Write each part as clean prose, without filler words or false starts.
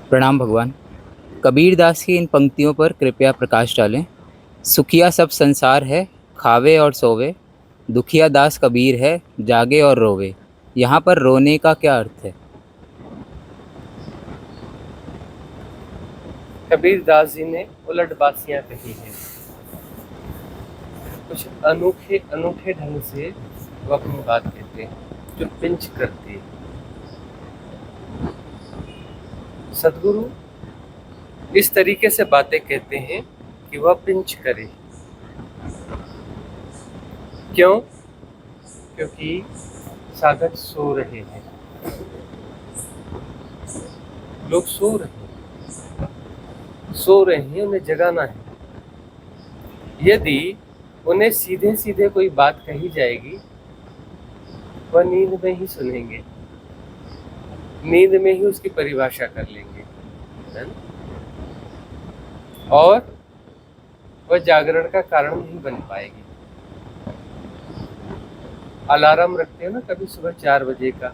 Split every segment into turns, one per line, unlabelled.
प्रणाम भगवान। कबीरदास की इन पंक्तियों पर कृपया प्रकाश डालें। सुखिया सब संसार है, खावे और सोवे। दुखिया दास कबीर है, जागे और रोवे। यहाँ पर रोने का क्या अर्थ है?
कबीर दास जी ने उलट बासियां कही हैं। कुछ अनोखे अनूठे ढंग से वो अपनी बात कहते हैं जो पिंच करती है। सदगुरु इस तरीके से बातें कहते हैं कि वह पिंच करे। क्यों? क्योंकि साधक सो रहे हैं, लोग सो रहे हैं, उन्हें जगाना है। यदि उन्हें सीधे सीधे कोई बात कही जाएगी, वह नींद में ही सुनेंगे, नींद में ही उसकी परिभाषा कर लेंगे, है ना? और वह जागरण का कारण नहीं बन पाएगी। अलार्म रखते हैं ना कभी सुबह 4 बजे का,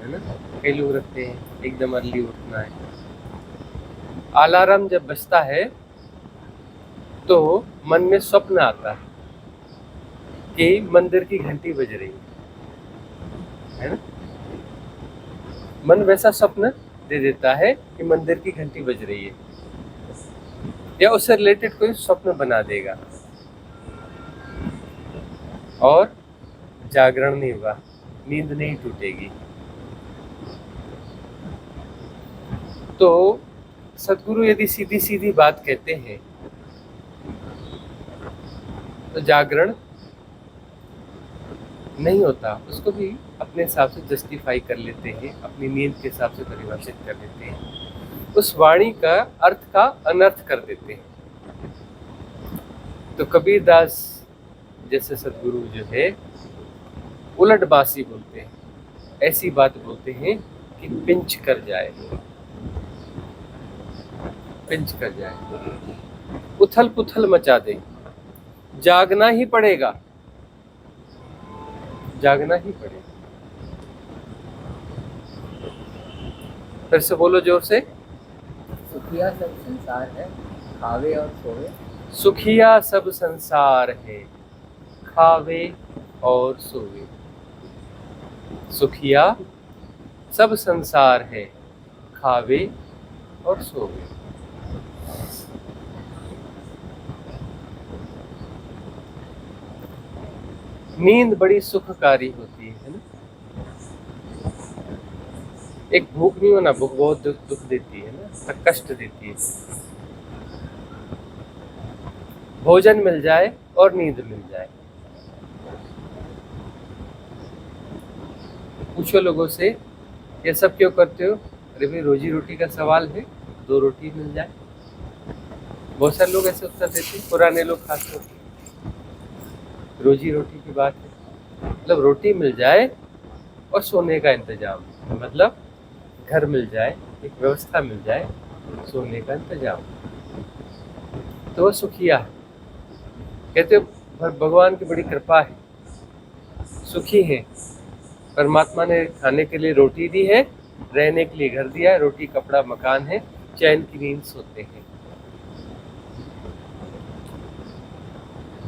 है ना? कई लोग रखते हैं एकदम अर्ली उठना है। अलार्म जब बजता है तो मन में स्वप्न आता है कि मंदिर की घंटी बज रही है ना? मन वैसा स्वप्न दे देता है कि मंदिर की घंटी बज रही है, या उससे रिलेटेड कोई स्वप्न बना देगा और जागरण नहीं होगा, नींद नहीं टूटेगी। तो सदगुरु यदि सीधी सीधी बात कहते हैं तो जागरण नहीं होता, उसको भी अपने हिसाब से जस्टिफाई कर लेते हैं, अपनी नींद के हिसाब से परिभाषित कर देते हैं, उस वाणी का अर्थ का अनर्थ कर देते हैं। तो कबीरदास जैसे सदगुरु जो है उलट बासी बोलते हैं, ऐसी बात बोलते हैं कि पिंच कर जाए, पिंच कर जाए, उथल पुथल मचा दे। जागना ही पड़ेगा, जागना ही पड़ेगा। फिर से बोलो जोर से।
सुखिया सब संसार है, खावे और सोवे।
सुखिया सब संसार है, खावे और सोवे। सुखिया सब संसार है, खावे और सोवे। नींद बड़ी सुखकारी होती है ना? एक भूख नहीं होना, भूख बहुत दुख देती है ना, कष्ट देती है। भोजन मिल जाए और नींद मिल जाए। पूछो लोगों से ये सब क्यों करते हो? अरे भाई रोजी रोटी का सवाल है, 2 रोटी मिल जाए। बहुत सारे लोग ऐसे उत्तर देते हैं, पुराने लोग खासतौर पर। रोजी रोटी की बात है, मतलब रोटी मिल जाए और सोने का इंतजाम, मतलब घर मिल जाए, एक व्यवस्था मिल जाए, सोने का इंतजाम, तो वो सुखिया है। कहते भगवान की बड़ी कृपा है, सुखी है। परमात्मा ने खाने के लिए रोटी दी है, रहने के लिए घर दिया है, रोटी कपड़ा मकान है, चैन की नींद सोते हैं।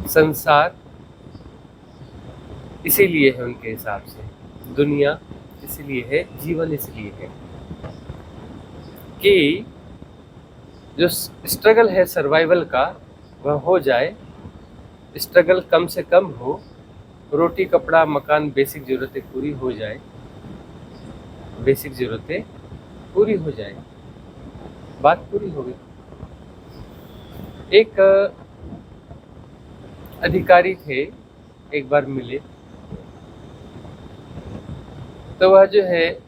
संसार इसीलिए है उनके हिसाब से, दुनिया इसीलिए है, जीवन इसलिए है कि जो स्ट्रगल है सर्वाइवल का वह हो जाए, स्ट्रगल कम से कम हो, रोटी कपड़ा मकान बेसिक जरूरतें पूरी हो जाए, बेसिक जरूरतें पूरी हो जाए, बात पूरी हो गई। एक अधिकारी थे, एक बार मिले तो वह जो है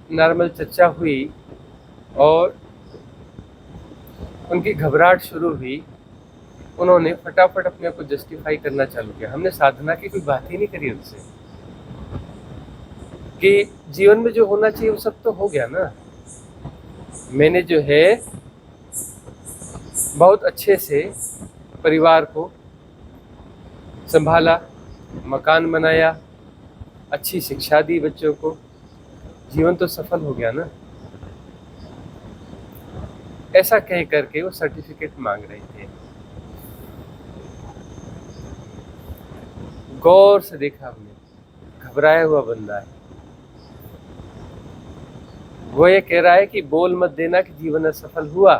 नॉर्मल चर्चा हुई और उनकी घबराहट शुरू हुई। उन्होंने फटाफट अपने को जस्टिफाई करना चालू किया। हमने साधना की कोई बात ही नहीं करी उनसे कि जीवन में जो होना चाहिए वो सब तो हो गया ना। मैंने जो है बहुत अच्छे से परिवार को संभाला, मकान बनाया, अच्छी शिक्षा दी बच्चों को, जीवन तो सफल हो गया ना। ऐसा कह करके वो सर्टिफिकेट मांग रहे थे। गौर से देखा हमने, घबराया हुआ बंदा है। वो ये कह रहा है कि बोल मत देना कि जीवन असफल हुआ,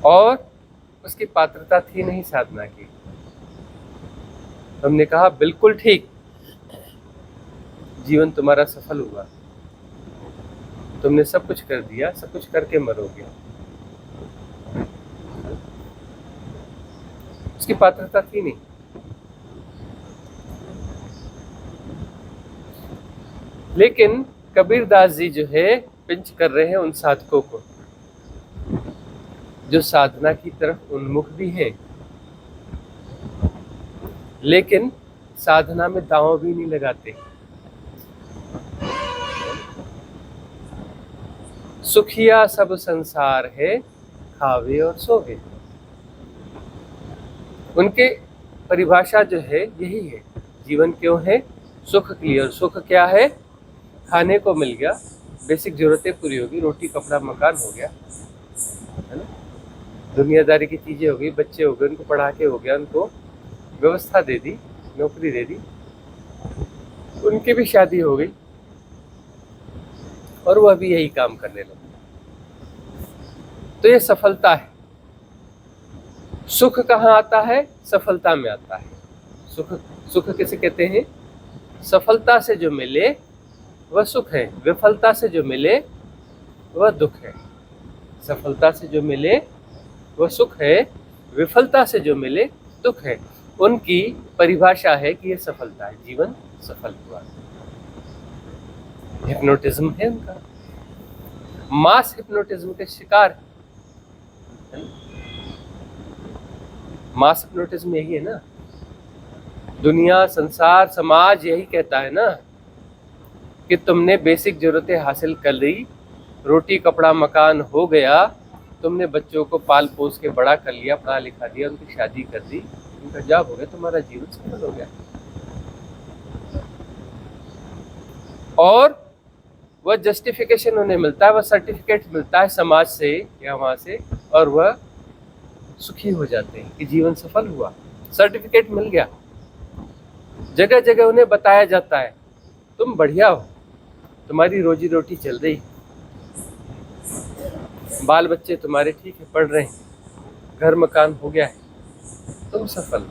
और उसकी पात्रता थी नहीं साधना की। हमने कहा बिल्कुल ठीक, जीवन तुम्हारा सफल हुआ, तुमने सब कुछ कर दिया, सब कुछ करके मरोगे। उसकी पात्रता थी नहीं। लेकिन कबीरदास जी जो है पिंच कर रहे हैं उन साधकों को जो साधना की तरफ उन्मुख भी हैं, लेकिन साधना में दांव भी नहीं लगाते। सुखिया सब संसार है, खावे और सोवे। उनके परिभाषा जो है यही है, जीवन क्यों है? सुख के लिए। और सुख क्या है? खाने को मिल गया, बेसिक जरूरतें पूरी होगी, रोटी कपड़ा मकान हो गया, है ना, दुनियादारी की चीजें हो गई, बच्चे हो गए, उनको पढ़ा के हो गया, उनको व्यवस्था दे दी, नौकरी दे दी, उनकी भी शादी हो गई और वह भी यही काम करने लगे। तो ये सफलता है। सुख कहाँ आता है? सफलता में आता है। सुख किसे कहते हैं? सफलता से जो मिले वह सुख है, विफलता से जो मिले वह दुख है। सफलता से जो मिले वह सुख है, विफलता से जो मिले दुख है। उनकी परिभाषा है कि यह सफलता है, जीवन सफल हुआ। हिप्नोटिज्म है उनका, मास हिप्नोटिज्म के शिकार है। मास हिप्नोटिज्म यही है ना, दुनिया, संसार, समाज यही कहता है ना कि तुमने बेसिक जरूरतें हासिल कर ली, रोटी कपड़ा मकान हो गया, तुमने बच्चों को पाल पोस के बड़ा कर लिया, पढ़ा लिखा दिया, उनकी शादी कर दी, उनका जॉब हो गया, तुम्हारा जीवन सफल हो गया। और वह जस्टिफिकेशन उन्हें मिलता है, वह सर्टिफिकेट मिलता है समाज से या वहां से, और वह सुखी हो जाते हैं कि जीवन सफल हुआ, सर्टिफिकेट मिल गया। जगह जगह उन्हें बताया जाता है तुम बढ़िया हो, तुम्हारी रोजी रोटी चल रही, बाल बच्चे तुम्हारे ठीक है, पढ़ रहे हैं, घर मकान हो गया है, तुम सफल।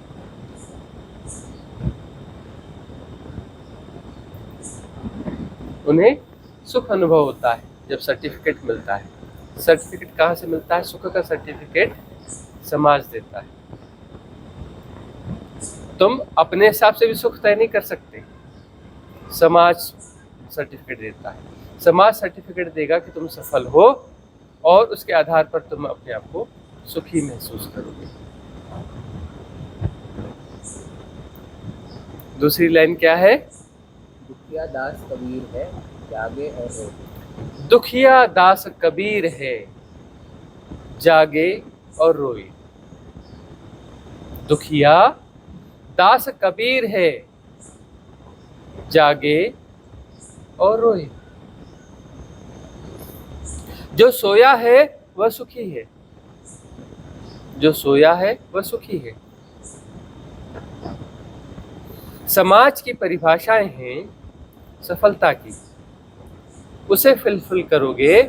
उन्हें सुख अनुभव होता है जब सर्टिफिकेट मिलता है। सर्टिफिकेट कहाँ से मिलता है? सुख का सर्टिफिकेट समाज देता है। तुम अपने हिसाब से भी सुख तय नहीं कर सकते, समाज सर्टिफिकेट देता है। समाज सर्टिफिकेट देगा कि तुम सफल हो, और उसके आधार पर तुम अपने आप को सुखी महसूस करोगे। दूसरी लाइन क्या है?
दुखिया दास कबीर है, जागे और रोए।
दुखिया दास कबीर है, जागे और रोए। दुखिया दास कबीर है, जागे और रोए। जो सोया है वह सुखी है, जो सोया है वह सुखी है। समाज की परिभाषाएं हैं सफलता की, उसे फुलफिल करोगे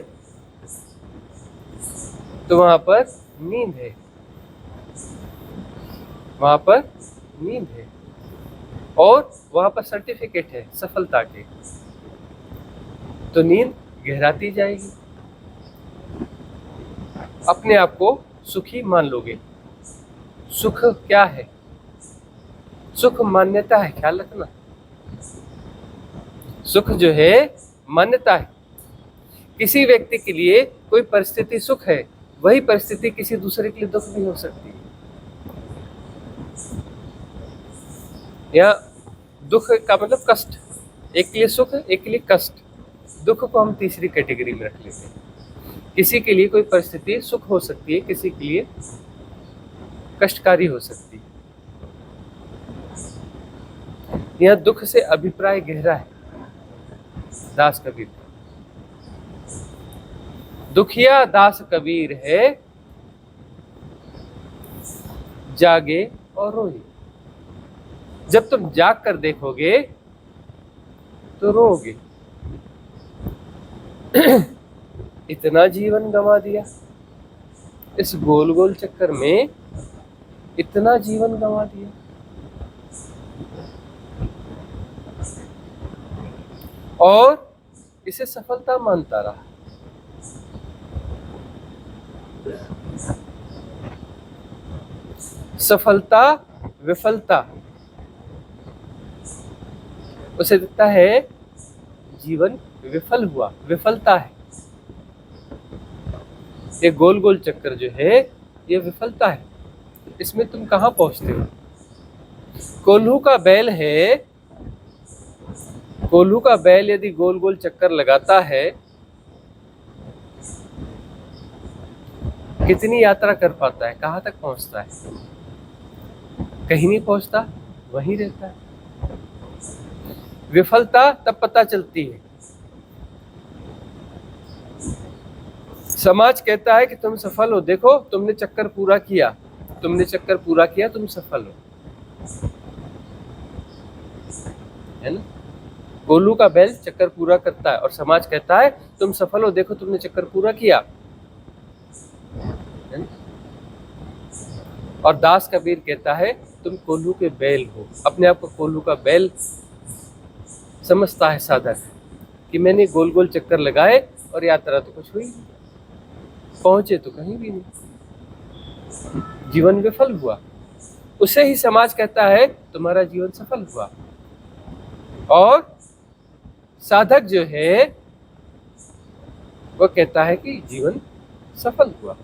तो वहां पर नींद है, वहां पर नींद है, और वहां पर सर्टिफिकेट है सफलता के, तो नींद गहराती जाएगी, अपने आप को सुखी मान लोगे। सुख क्या है? सुख मान्यता है, ख्याल रखना। सुख जो है मान्यता है। किसी व्यक्ति के लिए कोई परिस्थिति सुख है, वही परिस्थिति किसी दूसरे के लिए दुख भी हो सकती है। या दुख का मतलब कष्ट, एक के लिए सुख, एक के लिए कष्ट। दुख को हम तीसरी कैटेगरी में रख लेते हैं। किसी के लिए कोई परिस्थिति सुख हो सकती है, किसी के लिए कष्टकारी हो सकती है। यह दुख से अभिप्राय गहरा है दास कबीर। दुखिया दास कबीर है, जागे और रोए। जब तुम जाग कर देखोगे तो रोगे। इतना जीवन गंवा दिया, इस गोल गोल चक्कर में इतना जीवन गंवा दिया। और इसे सफलता मानता रहा। सफलता विफलता उसे दिखता है जीवन विफल हुआ, विफलता है। ये गोल गोल चक्कर जो है ये विफलता है। इसमें तुम कहां पहुंचते हो? कोल्हू का बैल है, कोल्हू का बैल यदि गोल गोल चक्कर लगाता है, कितनी यात्रा कर पाता है, कहां तक पहुंचता है? कहीं नहीं पहुंचता, वहीं रहता है। विफलता तब पता चलती है। समाज कहता है कि तुम सफल हो, देखो तुमने चक्कर पूरा किया, तुमने चक्कर पूरा किया, तुम सफल हो, है ना? कोल्हू का बैल चक्कर पूरा करता है और समाज कहता है तुम सफल हो, देखो तुमने चक्कर पूरा किया, है ना? और दास कबीर कहता है तुम कोल्हू के बैल हो। अपने आप को कोल्हू का बैल समझता है साधक कि मैंने गोल गोल चक्कर लगाए और यात्रा तो कुछ हुई नहीं, पहुंचे तो कहीं भी नहीं, जीवन विफल हुआ। उसे ही समाज कहता है तुम्हारा जीवन सफल हुआ। और साधक जो है वो कहता है कि जीवन सफल हुआ।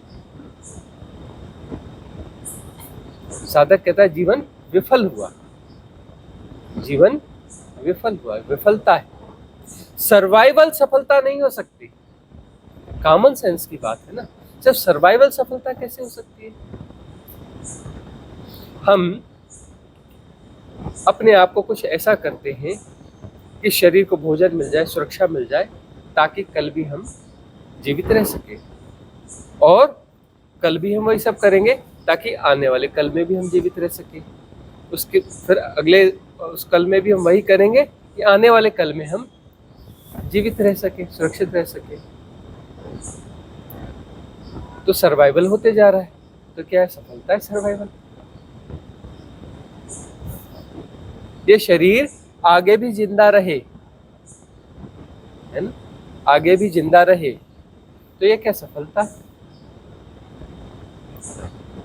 साधक कहता है जीवन विफल हुआ, जीवन विफल हुआ, विफलता है। सर्वाइवल सफलता नहीं हो सकती। कॉमन सेंस की बात है ना, सिर्फ सर्वाइवल सफलता कैसे हो सकती है? हम अपने आप को कुछ ऐसा करते हैं कि शरीर को भोजन मिल जाए, सुरक्षा मिल जाए, ताकि कल भी हम जीवित रह सके। और कल भी हम वही सब करेंगे ताकि आने वाले कल में भी हम जीवित रह सके। उसके फिर अगले उस कल में भी हम वही करेंगे कि आने वाले कल में हम जीवित रह सके, सुरक्षित रह सके। तो सर्वाइवल होते जा रहा है। तो क्या है? सफलता है सर्वाइवल। ये शरीर आगे भी जिंदा रहे, है ना, आगे भी जिंदा रहे, तो ये क्या सफलता?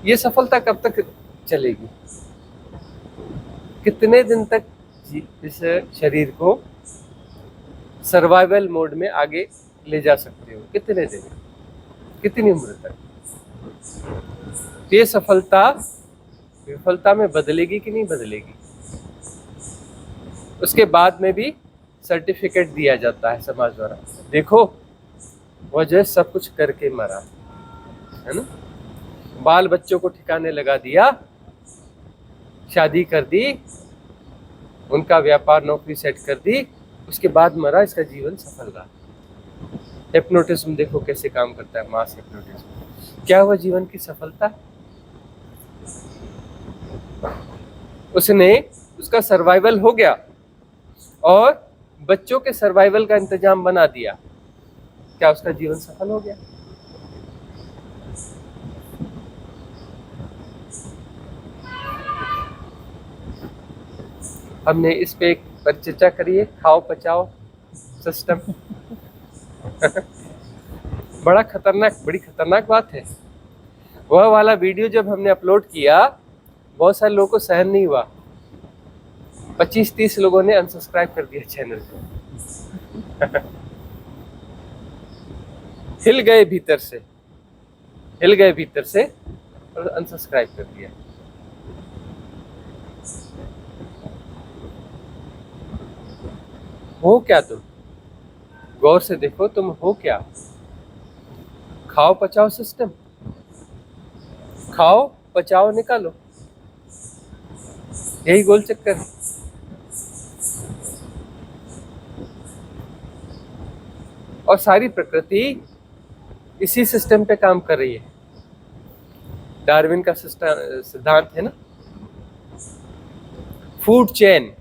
ये सफलता कब तक चलेगी? कितने दिन तक इस शरीर को सर्वाइवल मोड में आगे ले जा सकते हो? कितने दिन, कितनी उम्र तक? तो ये सफलता विफलता में बदलेगी कि नहीं बदलेगी? उसके बाद में भी सर्टिफिकेट दिया जाता है समाज द्वारा, देखो वह जो है सब कुछ करके मरा, है ना। बाल बच्चों को ठिकाने लगा दिया, शादी कर दी, उनका व्यापार नौकरी सेट कर दी, उसके बाद मरा, इसका जीवन सफल रहा। हिप्नोटिज्म देखो कैसे काम करता है, मास हिप्नोटिज्म। क्या हुआ जीवन की सफलता? उसका सर्वाइवल हो गया और बच्चों के सर्वाइवल का इंतजाम बना दिया। क्या उसका जीवन सफल हो गया? हमने इस पे एक पर चर्चा करी है, खाओ पचाओ सिस्टम। बड़ी खतरनाक बात है। वह वाला वीडियो जब हमने अपलोड किया, बहुत सारे लोगों को सहन नहीं हुआ। 25-30 लोगों ने अनसब्सक्राइब कर दिया चैनल को। हिल गए भीतर से और अनसब्सक्राइब कर दिया। हो क्या तुम? गौर से देखो तुम हो क्या? खाओ पचाओ सिस्टम, खाओ पचाओ निकालो, यही गोल चक्कर है। और सारी प्रकृति इसी सिस्टम पे काम कर रही है। डार्विन का सिद्धांत है ना, फूड चेन,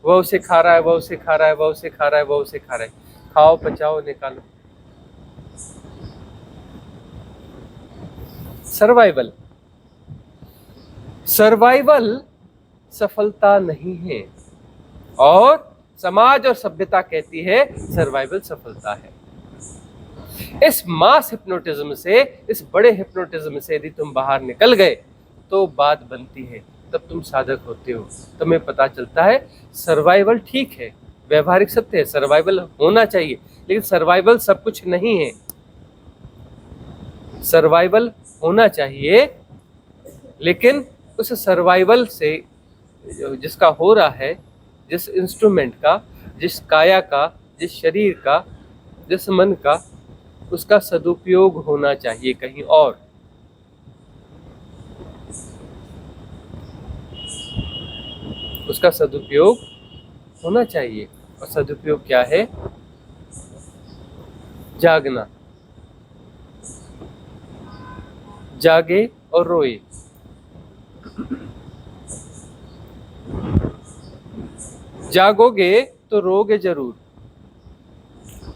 वह उसे खा रहा है, वह उसे खा रहा है, वह उसे खा रहा है, वह उसे खा रहा है, खाओ पचाओ निकालो। सर्वाइवल, सर्वाइवल सफलता नहीं है, और समाज और सभ्यता कहती है सर्वाइवल सफलता है। इस मास हिप्नोटिज्म से, इस बड़े हिप्नोटिज्म से यदि तुम बाहर निकल गए तो बात बनती है, तब तुम साधक होते हो। तुम्हें पता चलता है सर्वाइवल ठीक है, व्यवहारिक सत्य है, सर्वाइवल होना चाहिए, लेकिन सर्वाइवल सब कुछ नहीं है। सर्वाइवल होना चाहिए, लेकिन उस सर्वाइवल से जिसका हो रहा है, जिस इंस्ट्रूमेंट का, जिस काया का, जिस शरीर का, जिस मन का, उसका सदुपयोग होना चाहिए कहीं और। उसका सदुपयोग होना चाहिए, और सदुपयोग क्या है? जागना, जागे और रोए। जागोगे तो रोगे जरूर,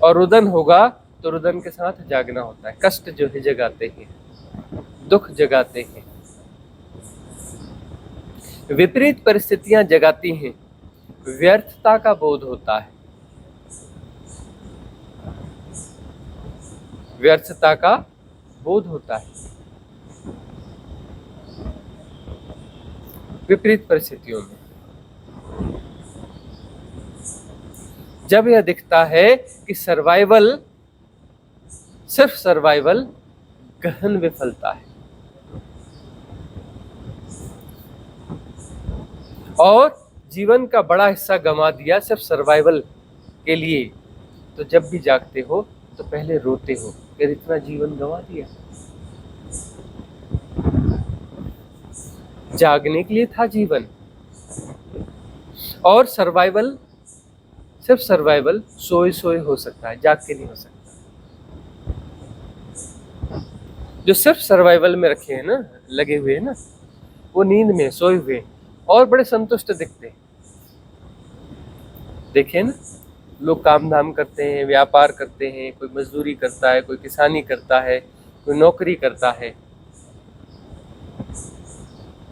और रुदन होगा तो रुदन के साथ जागना होता है। कष्ट जो है जगाते हैं, दुख जगाते हैं, विपरीत परिस्थितियां जगाती हैं, व्यर्थता का बोध होता है, व्यर्थता का बोध होता है विपरीत परिस्थितियों में। जब यह दिखता है कि सर्वाइवल, सिर्फ सर्वाइवल गहन विफलता है, और जीवन का बड़ा हिस्सा गंवा दिया सिर्फ सर्वाइवल के लिए, तो जब भी जागते हो तो पहले रोते हो कि इतना जीवन गंवा दिया। जागने के लिए था जीवन, और सर्वाइवल, सिर्फ सर्वाइवल सोए सोए हो सकता है, जाग के नहीं हो सकता। जो सिर्फ सर्वाइवल में रखे हैं ना, लगे हुए हैं ना, वो नींद में सोए हुए और बड़े संतुष्ट दिखते हैं। देखें ना, लोग काम धाम करते हैं, व्यापार करते हैं, कोई मजदूरी करता है, कोई किसानी करता है, कोई नौकरी करता है,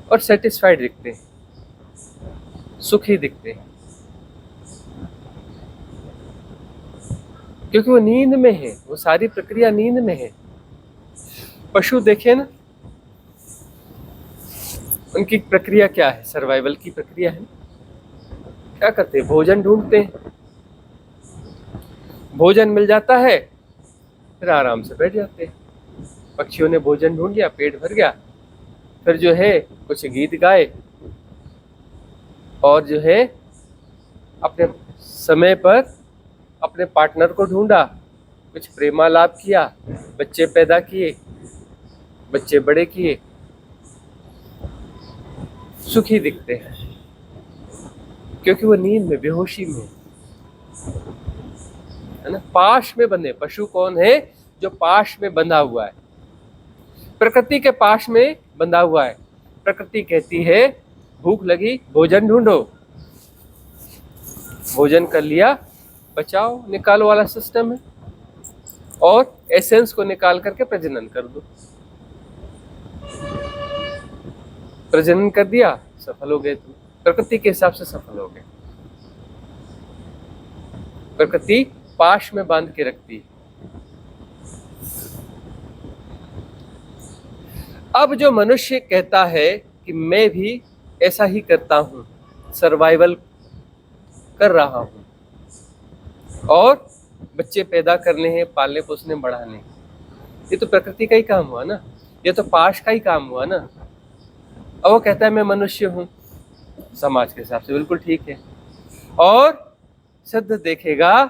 और सेटिस्फाइड दिखते हैं, सुखी दिखते हैं, क्योंकि वो नींद में है, वो सारी प्रक्रिया नींद में है। पशु देखे ना, उनकी प्रक्रिया क्या है? सर्वाइवल की प्रक्रिया है। क्या करते हैं? भोजन ढूंढते हैं, भोजन मिल जाता है, फिर आराम से बैठ जाते हैं। पक्षियों ने भोजन ढूंढ लिया, पेट भर गया, फिर जो है कुछ गीत गाए, और जो है अपने समय पर अपने पार्टनर को ढूंढा, कुछ प्रेमालाप किया, बच्चे पैदा किए, बच्चे बड़े किए, सुखी दिखते हैं, क्योंकि वो नींद में, बेहोशी में है ना। पाश में बंधे। पशु कौन है? जो पाश में बंधा हुआ है, प्रकृति के पाश में बंधा हुआ है। प्रकृति कहती है भूख लगी, भोजन ढूंढो, भोजन कर लिया, बचाओ निकालो वाला सिस्टम है, और एसेंस को निकाल करके प्रजनन कर दो। प्रजनन कर दिया, सफल हो गए तुम, प्रकृति के हिसाब से सफल हो गए। प्रकृति पाश में बांध के रखती है। अब जो मनुष्य कहता है कि मैं भी ऐसा ही करता हूं, सर्वाइवल कर रहा हूं, और बच्चे पैदा करने हैं, पालने पोसने बढ़ाने, ये तो प्रकृति का ही काम हुआ ना, ये तो पाश का ही काम हुआ ना। अब वो कहता है मैं मनुष्य हूं, समाज के हिसाब से बिल्कुल ठीक है, और सिद्ध देखेगा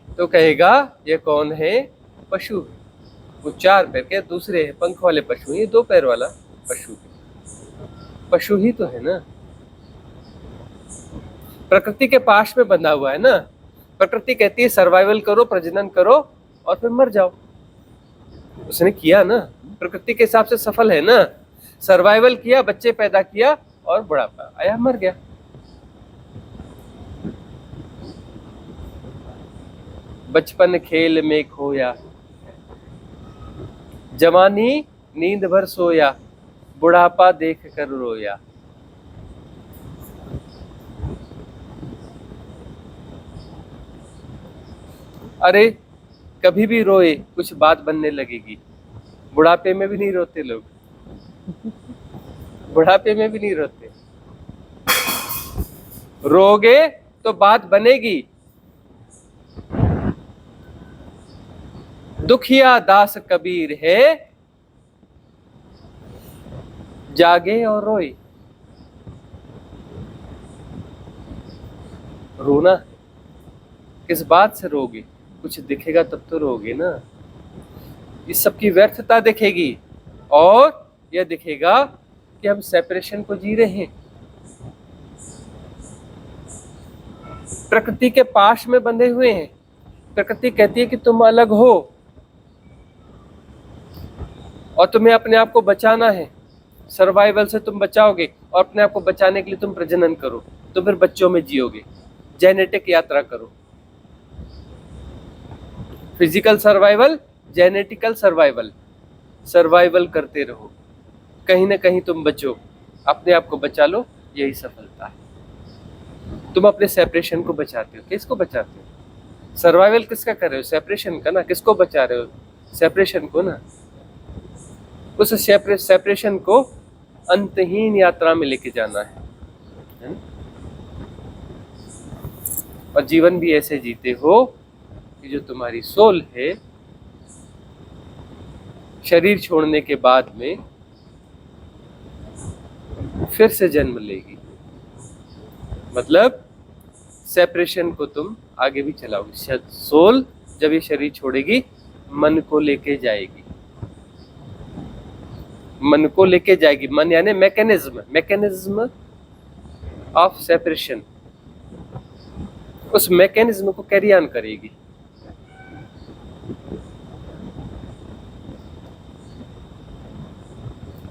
तो कहेगा ये कौन है? पशु। वो 4 पैर के, दूसरे है पंख वाले पशु, ये 2 पैर वाला पशु। पशु ही तो है ना, प्रकृति के पाश में बंधा हुआ है ना। प्रकृति कहती है सर्वाइवल करो, प्रजनन करो, और फिर मर जाओ। उसने किया ना, प्रकृति के हिसाब से सफल है ना, सर्वाइवल किया, बच्चे पैदा किया और बुढ़ापा आया, मर गया। बचपन खेल में खोया, जवानी नींद भर सोया, बुढ़ापा देख कर रोया। अरे कभी भी रोए कुछ बात बनने लगेगी। बुढ़ापे में भी नहीं रोते लोग, बुढ़ापे में भी नहीं रोते। रोगे तो बात बनेगी। दुखिया दास कबीर है, जागे और रोए। रोना किस बात से रोगे? कुछ दिखेगा तब तो रोगे ना। इस सब की व्यर्थता दिखेगी और यह दिखेगा कि हम सेपरेशन को जी रहे हैं। प्रकृति के पाश में बंधे हुए हैं। प्रकृति कहती है कि तुम अलग हो और तुम्हें अपने आप को बचाना है। सर्वाइवल से तुम बचाओगे और अपने आप को बचाने के लिए तुम प्रजनन करो, तो फिर बच्चों में जियोगे, जेनेटिक यात्रा करो। Physical survival, genetical survival, survival करते रहो, कहीं ना कहीं तुम बचो, अपने आप को बचा लो, यही सफलता है। तुम अपने सेपरेशन को बचाते हो। किसको बचाते हो? सर्वाइवल किसका कर रहे हो? सेपरेशन का ना। किसको बचा रहे हो? सेपरेशन को ना। उस सेपरेशन को अंतहीन यात्रा में लेके जाना है। और जीवन भी ऐसे जीते हो कि जो तुम्हारी सोल है, शरीर छोड़ने के बाद में फिर से जन्म लेगी। मतलब सेपरेशन को तुम आगे भी चलाओगे। सोल जब ये शरीर छोड़ेगी, मन को लेके जाएगी, मन को लेके जाएगी। मन यानी मैकेनिज्म ऑफ सेपरेशन। उस मैकेनिज्म को कैरी ऑन करेगी।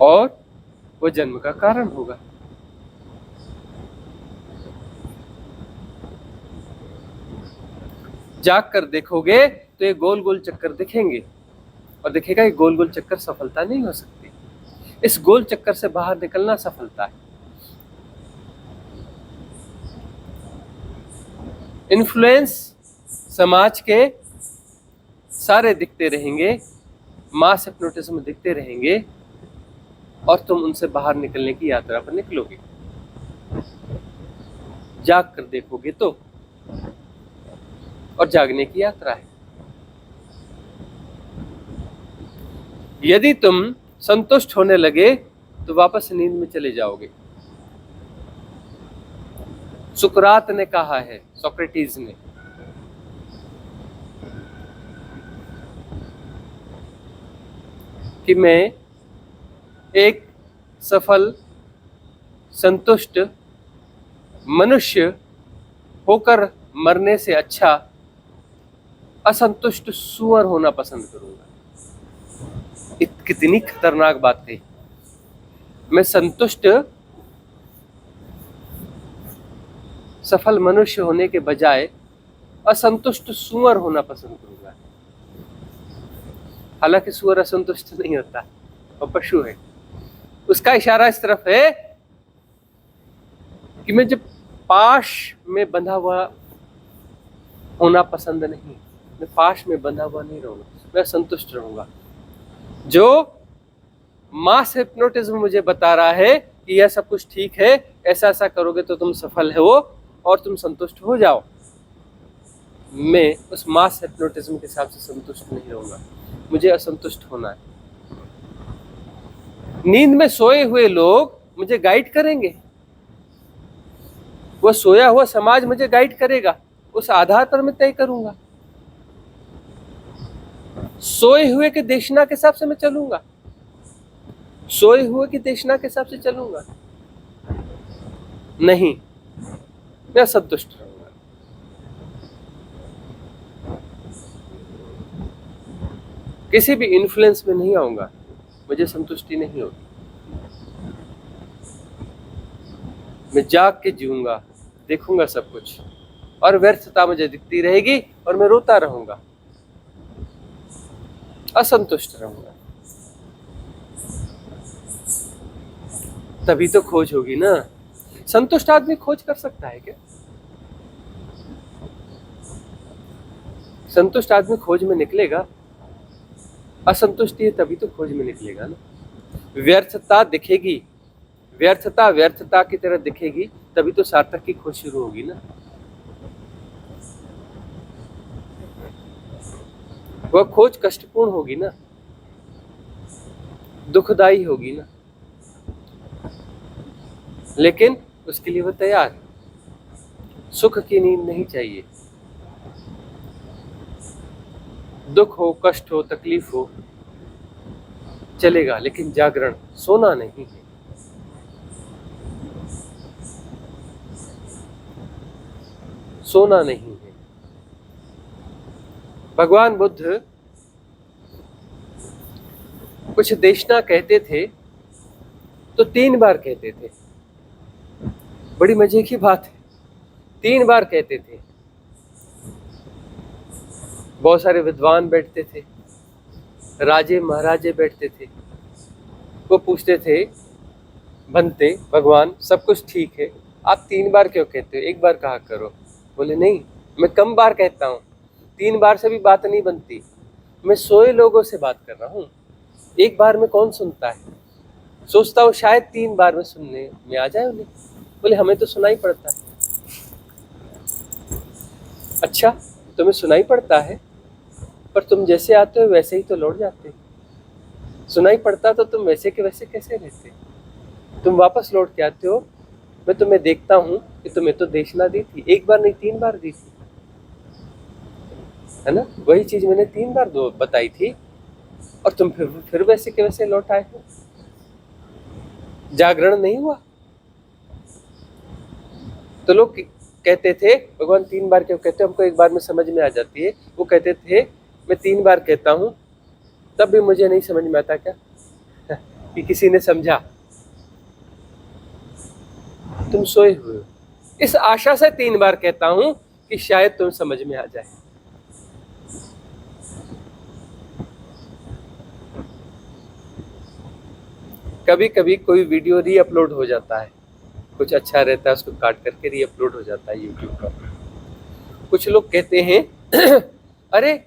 और वो जन्म का कारण होगा। जाग कर देखोगे तो ये गोल गोल चक्कर दिखेंगे और दिखेगा ये गोल गोल चक्कर सफलता नहीं हो सकती। इस गोल चक्कर से बाहर निकलना सफलता है। इन्फ्लुएंस समाज के सारे दिखते रहेंगे, मास हिप्नोटिज्म दिखते रहेंगे और तुम उनसे बाहर निकलने की यात्रा पर निकलोगे। जाग कर देखोगे तो, और जागने की यात्रा है। यदि तुम संतुष्ट होने लगे तो वापस नींद में चले जाओगे। सुकरात ने कहा है, सोक्रेटिस ने, कि मैं एक सफल संतुष्ट मनुष्य होकर मरने से अच्छा असंतुष्ट सुअर होना पसंद करूंगा। कितनी खतरनाक बात है। मैं संतुष्ट सफल मनुष्य होने के बजाय असंतुष्ट सुअर होना पसंद करूंगा। हालांकि सुअर असंतुष्ट नहीं होता, वो पशु है। उसका इशारा इस तरफ है कि मैं जब पाश में बंधा हुआ होना पसंद नहीं, मैं पाश में बंधा हुआ नहीं रहूंगा, मैं संतुष्ट रहूंगा। जो मास हिप्नोटिज्म मुझे बता रहा है कि यह सब कुछ ठीक है, ऐसा ऐसा करोगे तो तुम सफल हो और तुम संतुष्ट हो जाओ, मैं उस मास हिप्नोटिज्म के हिसाब से संतुष्ट नहीं रहूंगा। मुझे असंतुष्ट होना है। नींद में सोए हुए लोग मुझे गाइड करेंगे, वो सोया हुआ समाज मुझे गाइड करेगा, उस आधार पर मैं तय करूंगा। सोए हुए के देशना के हिसाब से मैं चलूंगा, सोए हुए की देशना के हिसाब से चलूंगा नहीं, मैं असंतुष्ट रहूंगा। किसी भी इन्फ्लुएंस में नहीं आऊंगा, मुझे संतुष्टि नहीं होगी। मैं जाग के जीऊंगा, देखूंगा सब कुछ, और व्यर्थता मुझे दिखती रहेगी और मैं रोता रहूंगा, असंतुष्ट रहूंगा। तभी तो खोज होगी ना। संतुष्ट आदमी खोज कर सकता है क्या? संतुष्ट आदमी खोज में निकलेगा? असंतुष्टि है तभी तो खोज में निकलेगा ना। व्यर्थता दिखेगी, व्यर्थता की तरह दिखेगी, तभी तो सार्थक की खोज शुरू होगी ना। वह खोज कष्टपूर्ण होगी ना, दुखदाई होगी ना, लेकिन उसके लिए वह तैयार है। सुख की नींद नहीं चाहिए, दुख हो, कष्ट हो, तकलीफ हो, चलेगा, लेकिन जागरण, सोना नहीं है। सोना नहीं है। भगवान बुद्ध कुछ देशना कहते थे तो 3 बार कहते थे। बड़ी मजे की बात है, 3 बार कहते थे। बहुत सारे विद्वान बैठते थे, राजे महाराजे बैठते थे, वो पूछते थे, बनते भगवान सब कुछ ठीक है, आप 3 बार क्यों कहते हो, 1 बार कहा करो। बोले नहीं, मैं कम बार कहता हूँ, 3 बार से भी बात नहीं बनती, मैं सोए लोगों से बात कर रहा हूँ, 1 बार में कौन सुनता है। सोचता हूँ शायद 3 बार में सुनने में आ जाए उन्हें। बोले हमें तो सुनाई पड़ता है। अच्छा, तुम्हें सुनाई पड़ता है, पर तुम जैसे आते हो वैसे ही तो लौट जाते हो। सुनाई पड़ता तो तुम वैसे के वैसे कैसे रहते, तुम वापस लौट के आते हो। मैं तुम्हें देखता हूँ कि तुम्हें तो देशना दी थी, 1 बार नहीं 3 बार दी थी, है ना। वही चीज मैंने 3 बार बताई थी, और तुम फिर वैसे के वैसे लौट आए हो। जागरण नहीं हुआ। तो लोग कहते थे भगवान 3 बार क्यों कहते हो, हमको 1 बार में समझ में आ जाती है। वो कहते थे मैं 3 बार कहता हूँ, तब भी मुझे नहीं समझ में आता क्या कि किसी ने समझा। तुम सोए हुए हो, इस आशा से 3 बार कहता हूं कि शायद तुम समझ में आ जाए। कभी कभी कोई वीडियो री अपलोड हो जाता है, कुछ अच्छा रहता है उसको काट करके री अपलोड हो जाता है यूट्यूब पर। कुछ लोग कहते हैं अरे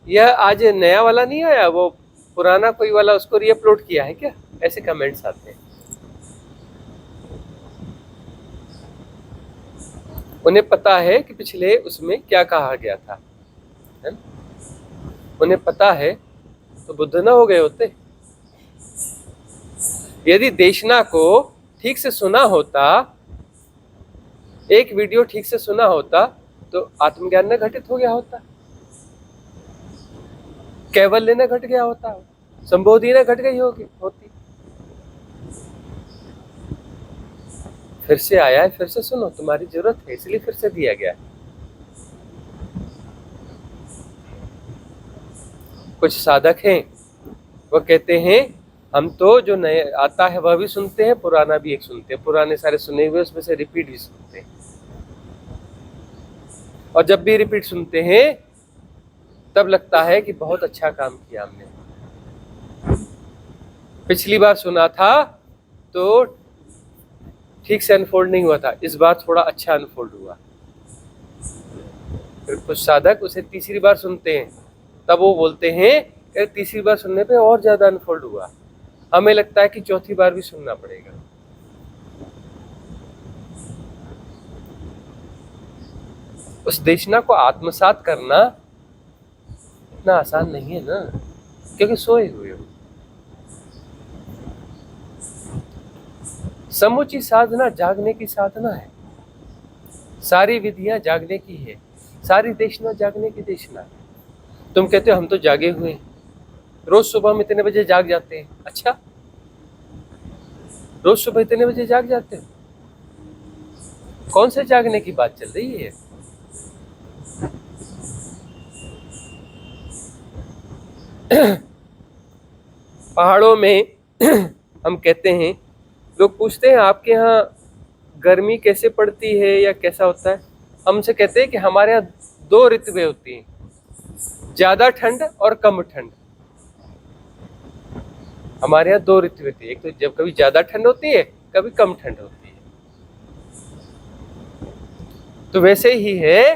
यह आज नया वाला नहीं आया, वो पुराना कोई वाला उसको री अपलोड किया है क्या, ऐसे कमेंट्स आते हैं। उन्हें पता है कि पिछले उसमें क्या कहा गया था, है ना? उन्हें पता है तो बुद्ध ना हो गए होते। यदि देशना को ठीक से सुना होता, एक वीडियो ठीक से सुना होता, तो आत्मज्ञान न घटित हो गया होता, कैवल्य न घट गया होता, संबोधि न घट गई होती। फिर से आया है, फिर से सुनो, तुम्हारी जरूरत है इसलिए फिर से दिया गया है। कुछ साधक हैं, वो कहते हैं हम तो जो नए आता है वह भी सुनते हैं, पुराना भी एक सुनते हैं, पुराने सारे सुने हुए उसमें से रिपीट भी सुनते हैं। और जब भी रिपीट सुनते हैं तब लगता है कि बहुत अच्छा काम किया हमने। पिछली बार सुना था तो ठीक से अनफोल्ड नहीं हुआ था, इस बार थोड़ा अच्छा अनफोल्ड हुआ। फिर कुछ साधक उसे तीसरी बार सुनते हैं, तब वो बोलते हैं तीसरी बार सुनने पे और ज्यादा अनफोल्ड हुआ, हमें लगता है कि चौथी बार भी सुनना पड़ेगा। उस देशना को आत्मसात करना इतना आसान नहीं है ना, क्योंकि सोए हुए हो। समुची साधना जागने की साधना है, सारी विधियां जागने की है, सारी देशना जागने की देशना है। तुम कहते हो हम तो जागे हुए हैं, रोज सुबह हम इतने बजे जाग जाते हैं। अच्छा, रोज सुबह इतने बजे जाग जाते हो, कौन से जागने की बात चल रही है? पहाड़ों में हम कहते हैं, लोग पूछते हैं आपके यहाँ गर्मी कैसे पड़ती है या कैसा होता है। हमसे कहते हैं कि हमारे यहाँ 2 ऋतुएं होती हैं, ज्यादा ठंड और कम ठंड। हमारे यहाँ 2 ऋतुएं होती है, एक तो जब कभी ज्यादा ठंड होती है, कभी कम ठंड होती है। तो वैसे ही है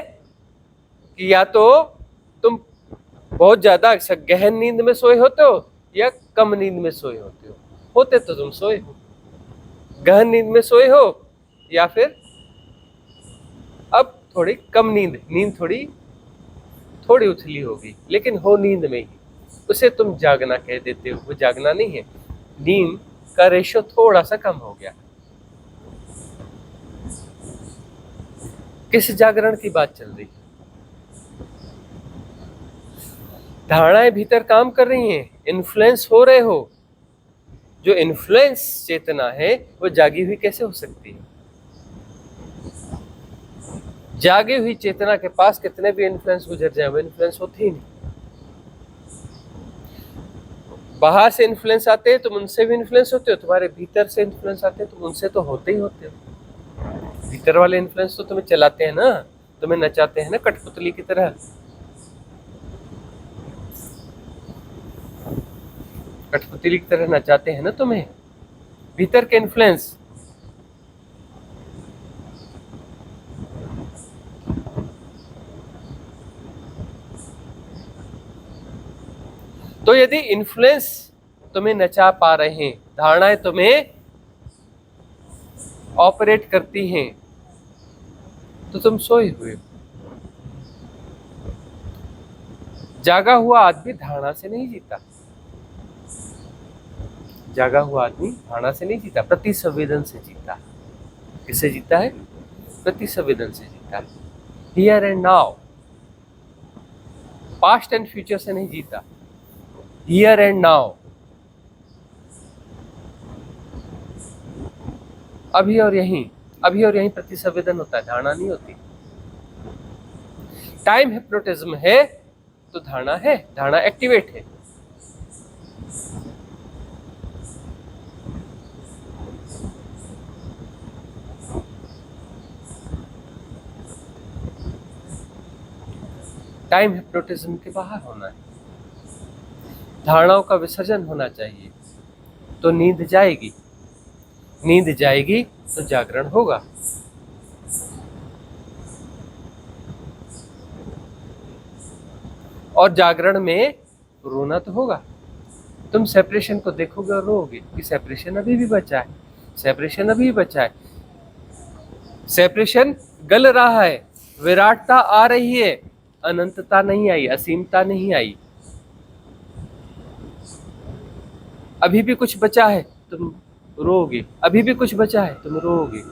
कि या तो तुम बहुत ज्यादा गहन नींद में सोए होते हो या कम नींद में सोए होते हो। होते तो तुम सोए हो, गहन नींद में सोए हो, या फिर अब थोड़ी कम नींद थोड़ी उथली होगी, लेकिन हो नींद में ही, उसे तुम जागना कह देते हो। वो जागना नहीं है, नींद का रेशो थोड़ा सा कम हो गया। किस जागरण की बात चल रही है? धारणाएं भीतर काम कर रही हैं, इन्फ्लुएंस हो रहे हो। जो इन्फ्लुएंस चेतना है वो जागी हुई कैसे हो सकती है? जागी हुई चेतना के पास कितने भी इन्फ्लुएंस गुजर जाए, वो इन्फ्लुएंस होती ही नहीं। बाहर से इन्फ्लुएंस आते हैं, तुम उनसे भी इन्फ्लुएंस होते हो। तुम्हारे भीतर से इन्फ्लुएंस आते हैं, तुम उनसे तो होते ही होते हो। भीतर वाले इन्फ्लुएंस तो तुम्हें चलाते हैं ना, तुम्हें नचाते हैं ना कठपुतली की तरह। कठपुतली की तरह नचाते हैं ना तुम्हें भीतर के इन्फ्लुएंस। तो यदि इन्फ्लुएंस तुम्हें नचा पा रहे हैं, धारणाएं तुम्हें ऑपरेट करती हैं, तो तुम सोए हुए हो। जागा हुआ आदमी धारणा से नहीं जीता। जागा हुआ आदमी धारणा से नहीं जीता, प्रतिसंवेदन से जीता। किससे जीता है? प्रतिसंवेदन से जीता है। Here and now, past and future से नहीं जीता, हियर एंड नाउ, अभी और यहीं प्रतिसंवेदन होता है, धारणा नहीं होती। टाइम हिप्नोटिज्म है तो धारणा है, धारणा एक्टिवेट है। टाइम हिप्नोटिज्म के बाहर होना है, धारणाओं का विसर्जन होना चाहिए, तो नींद जाएगी। नींद जाएगी तो जागरण होगा। और जागरण में रोना तो होगा। तुम सेपरेशन को देखोगे और रोओगे कि सेपरेशन अभी भी बचा है, सेपरेशन अभी भी बचा है। सेपरेशन गल रहा है, विराटता आ रही है, अनंतता नहीं आई, असीमता नहीं आई। अभी भी कुछ बचा है, तुम रोओगे। अभी भी कुछ बचा है, तुम रोओगे।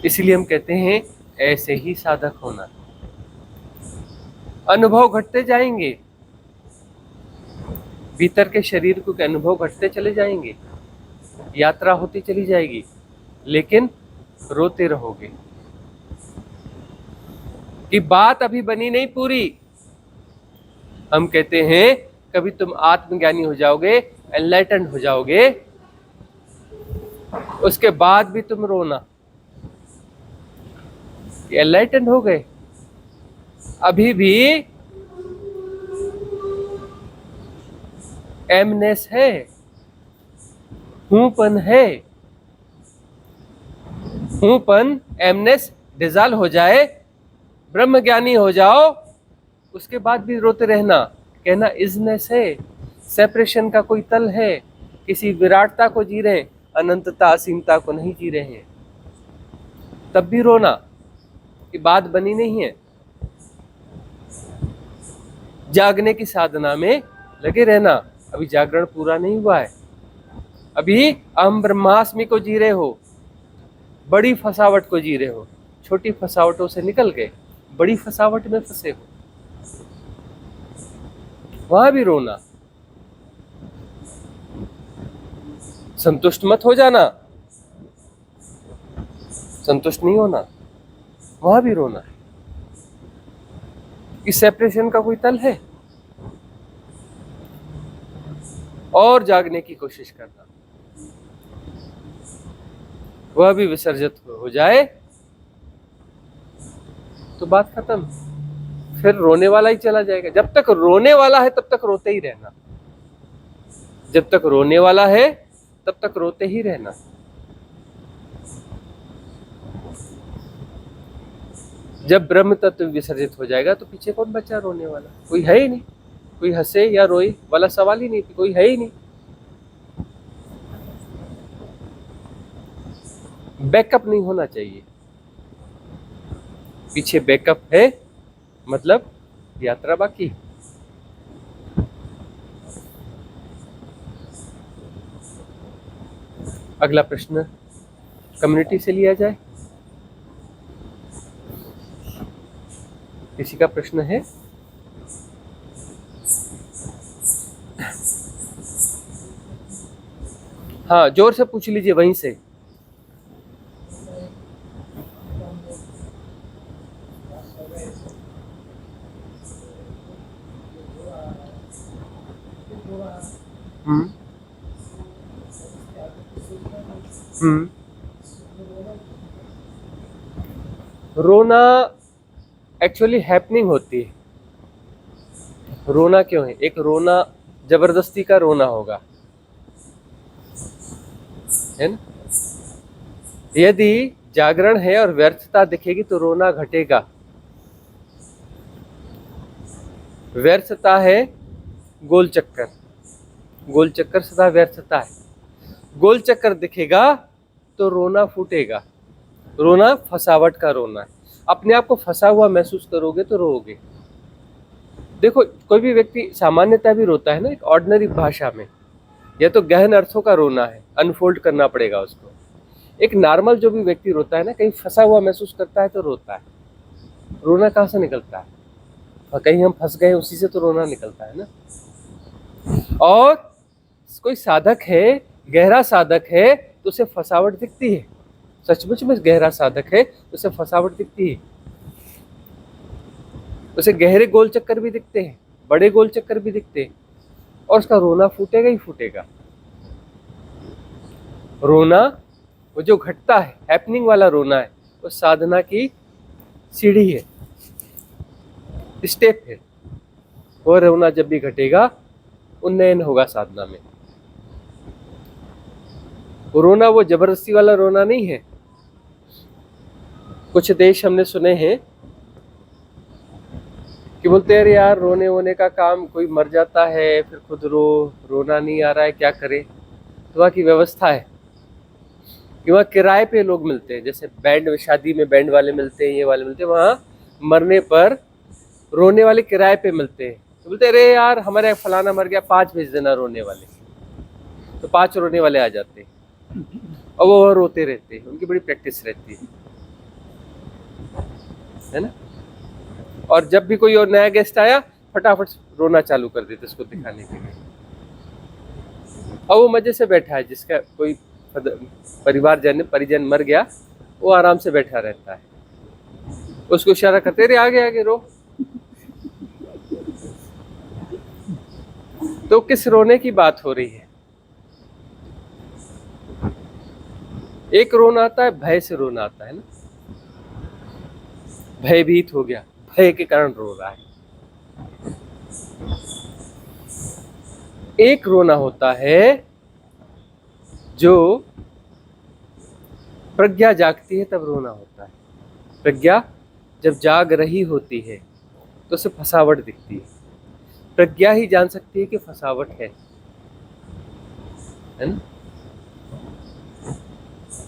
इसलिए हम कहते हैं ऐसे ही साधक होना। अनुभव घटते जाएंगे, भीतर के शरीर को अनुभव घटते चले जाएंगे, यात्रा होती चली जाएगी, लेकिन रोते रहोगे कि बात अभी बनी नहीं पूरी। हम कहते हैं कभी तुम आत्मज्ञानी हो जाओगे, एनलाइटेंड हो जाओगे, उसके बाद भी तुम रोना। एनलाइटेंड हो गए, अभी भी एमनेस है, हूंपन है। हूंपन, एमनेस डिजॉल्व हो जाए, ब्रह्म ज्ञानी हो जाओ, उसके बाद भी रोते रहना, कहना इजनेस है, सेपरेशन का कोई तल है, किसी विराटता को जी रहे हैं, अनंतता असीमता को नहीं जी रहे हैं। तब भी रोना कि बात बनी नहीं है। जागने की साधना में लगे रहना, अभी जागरण पूरा नहीं हुआ है, अभी अहम ब्रह्मास्मि को जी रहे हो, बड़ी फसावट को जी रहे हो। छोटी फसावटों से निकल गए, बड़ी फसावट में फंसे हो, वहां भी रोना। संतुष्ट मत हो जाना, संतुष्ट नहीं होना, वहां भी रोना। इस सेपरेशन का कोई तल है? और जागने की कोशिश करना, वह भी विसर्जित हो जाए तो बात खत्म। फिर रोने वाला ही चला जाएगा। जब तक रोने वाला है तब तक रोते ही रहना, जब तक रोने वाला है तब तक रोते ही रहना। जब ब्रह्म तत्व विसर्जित हो जाएगा तो पीछे कौन बचा रोने वाला? कोई है ही नहीं। कोई हंसे या रोए वाला सवाल ही नहीं, कोई है ही नहीं। बैकअप नहीं होना चाहिए। पीछे बैकअप है मतलब यात्रा बाकी। अगला प्रश्न कम्युनिटी से लिया जाए। किसी का प्रश्न है? हाँ, जोर से पूछ लीजिए वहीं से। रोना एक्चुअली हैपनिंग होती है। रोना क्यों है? एक रोना जबरदस्ती का रोना होगा, है ना? यदि जागरण है और व्यर्थता दिखेगी तो रोना घटेगा। व्यर्थता है गोल चक्कर, गोल चक्कर सदा व्यर्थता है। गोल चक्कर दिखेगा तो रोना फूटेगा। रोना फसावट का रोना है। अपने आप को फंसा हुआ महसूस करोगे तो रोओगे। देखो, कोई भी व्यक्ति सामान्यतः भी रोता है ना, एक ऑर्डिनरी भाषा में, यह तो गहन अर्थों का रोना है, अनफोल्ड करना पड़ेगा उसको। एक नॉर्मल जो भी व्यक्ति रोता है ना, कहीं फंसा हुआ महसूस करता है तो रोता है। रोना कहाँ से निकलता है? और कहीं हम फंस गए उसी से तो रोना निकलता है ना। और कोई साधक है, गहरा साधक है, तो उसे फंसावट दिखती है। सचमुच में गहरा साधक है तो उसे फंसावट दिखती है। उसे गहरे गोल चक्कर भी दिखते हैं, बड़े गोल चक्कर भी दिखते हैं, और उसका रोना फूटेगा ही फूटेगा। रोना वो जो घटता है, हैपनिंग वाला रोना है, वो साधना की सीढ़ी है, स्टेप है। वो रोना जब भी घटेगा उन्नयन होगा साधना में। वो रोना वो जबरदस्ती वाला रोना नहीं है। कुछ देश हमने सुने हैं कि बोलते हैं यार रोने वोने का काम, कोई मर जाता है फिर खुद रोना नहीं आ रहा है, क्या करे? तो वहाँ की व्यवस्था है कि वहाँ किराए पे लोग मिलते हैं, जैसे बैंड, शादी में बैंड वाले मिलते हैं, ये वाले मिलते हैं, वहाँ मरने पर रोने वाले किराए पे मिलते हैं। तो बोलते अरे यार हमारे फलाना मर गया, 5 भेज देना रोने वाले। तो 5 रोने वाले आ जाते हैं और वो रोते रहते हैं। उनकी बड़ी प्रैक्टिस रहती है ना। और जब भी कोई और नया गेस्ट आया, फटाफट रोना चालू कर देते उसको दिखाने के लिए। और वो मजे से बैठा है, जिसका कोई परिजन मर गया, वो आराम से बैठा रहता है। उसको इशारा करते रे आगे आगे रो। तो किस रोने की बात हो रही है? एक रोना आता है, भय से रोना आता है ना। भयभीत हो गया, भय के कारण रो रहा है। एक रोना होता है जो प्रज्ञा जागती है तब रोना होता है। प्रज्ञा जब जाग रही होती है तो उसे फसावट दिखती है। प्रज्ञा ही जान सकती है कि फसावट है ना।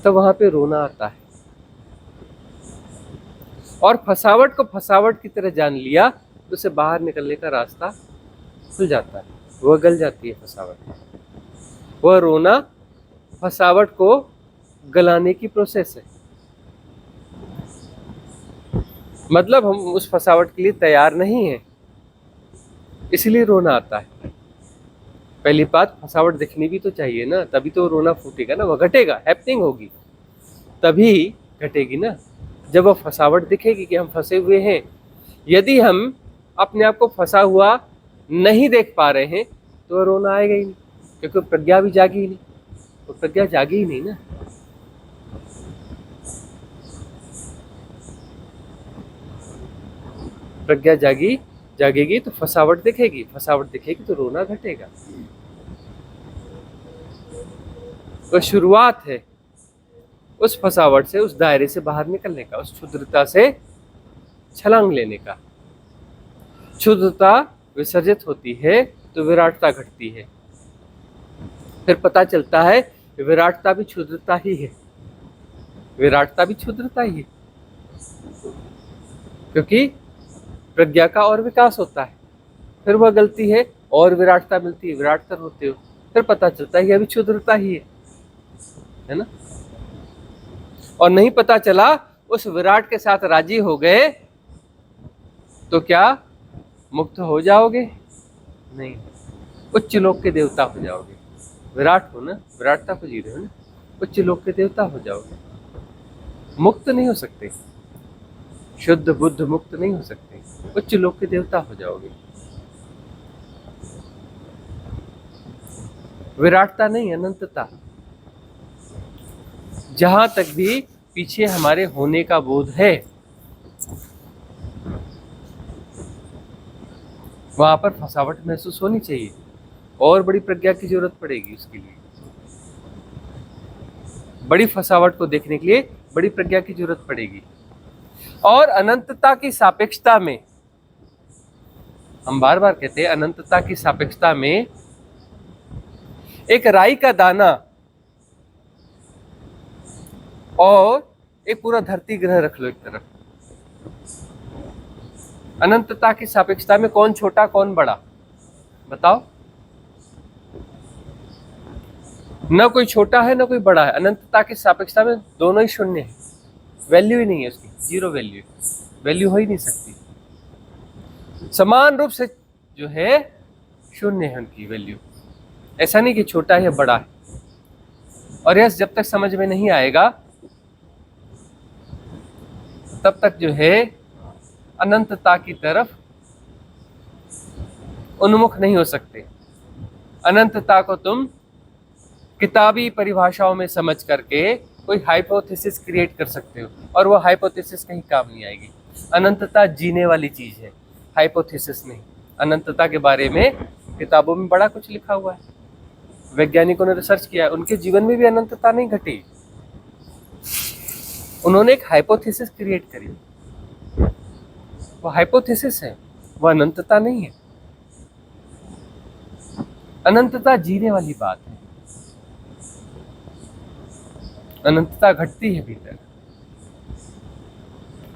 तो वहां पे रोना आता है। और फसावट को फसावट की तरह जान लिया तो उसे बाहर निकलने का रास्ता खुल जाता है। वह गल जाती है फसावट। वह रोना फसावट को गलाने की प्रोसेस है। मतलब हम उस फसावट के लिए तैयार नहीं हैं, इसलिए रोना आता है। पहली बात, फसावट दिखनी भी तो चाहिए ना, तभी तो रोना फूटेगा ना, वह घटेगा, हैपनिंग होगी तभी घटेगी ना। जब वह फसावट दिखेगी कि हम फंसे हुए हैं। यदि हम अपने आप को फंसा हुआ नहीं देख पा रहे हैं तो रोना आएगा ही नहीं, क्योंकि प्रज्ञा भी जागी ही नहीं, तो प्रज्ञा जागी ही नहीं ना। प्रज्ञा जागेगी तो फसावट दिखेगी, फसावट दिखेगी तो रोना घटेगा। तो शुरुआत है उस फसावट से, उस दायरे से बाहर निकलने का, उस क्षुद्रता से छलांग लेने का। क्षुद्रता विसर्जित होती है तो विराटता घटती है। फिर पता चलता है विराटता भी क्षुद्रता ही है, विराटता भी क्षुद्रता ही है, क्योंकि प्रज्ञा का और विकास होता है। फिर वह गलती है और विराटता मिलती है, विराटतर होते हो, फिर पता चलता है यह भी क्षुद्रता ही है ना। और नहीं पता चला, उस विराट के साथ राजी हो गए तो क्या मुक्त हो जाओगे? नहीं, उच्च लोक के देवता हो जाओगे। विराट हो ना, विराटता को जी रहे हो ना, उच्च लोक के देवता हो जाओगे। मुक्त नहीं हो सकते, शुद्ध बुद्ध मुक्त नहीं हो सकते, उच्च लोक के देवता हो जाओगे। विराटता नहीं, अनंतता। जहां तक भी पीछे हमारे होने का बोध है, वहां पर फसावट महसूस होनी चाहिए, और बड़ी प्रज्ञा की जरूरत पड़ेगी उसके लिए। बड़ी फसावट को देखने के लिए बड़ी प्रज्ञा की जरूरत पड़ेगी। और अनंतता की सापेक्षता में, हम बार बार कहते हैं अनंतता की सापेक्षता में, एक राई का दाना और एक पूरा धरती ग्रह रख लो एक तरफ। अनंतता की सापेक्षता में कौन छोटा कौन बड़ा, बताओ? न कोई छोटा है न कोई बड़ा है। अनंतता की सापेक्षता में दोनों ही शून्य है, वैल्यू ही नहीं है उसकी, जीरो वैल्यू, वैल्यू हो ही नहीं सकती। समान रूप से जो है शून्य है उनकी वैल्यू। ऐसा नहीं कि छोटा है बड़ा है। और यह जब तक समझ में नहीं आएगा तब तक जो है अनंतता की तरफ उन्मुख नहीं हो सकते। अनंतता को तुम किताबी परिभाषाओं में समझ करके कोई हाइपोथेसिस क्रिएट कर सकते हो, और वो हाइपोथेसिस कहीं काम नहीं आएगी। अनंतता जीने वाली चीज है, हाइपोथेसिस नहीं। अनंतता के बारे में किताबों में बड़ा कुछ लिखा हुआ है, वैज्ञानिकों ने रिसर्च किया है, उनके जीवन में भी अनंतता नहीं घटी। उन्होंने एक हाइपोथेसिस क्रिएट करी, वो हाइपोथेसिस है, वो अनंतता नहीं है। अनंतता जीने वाली बात है, अनंतता घटती है भीतर,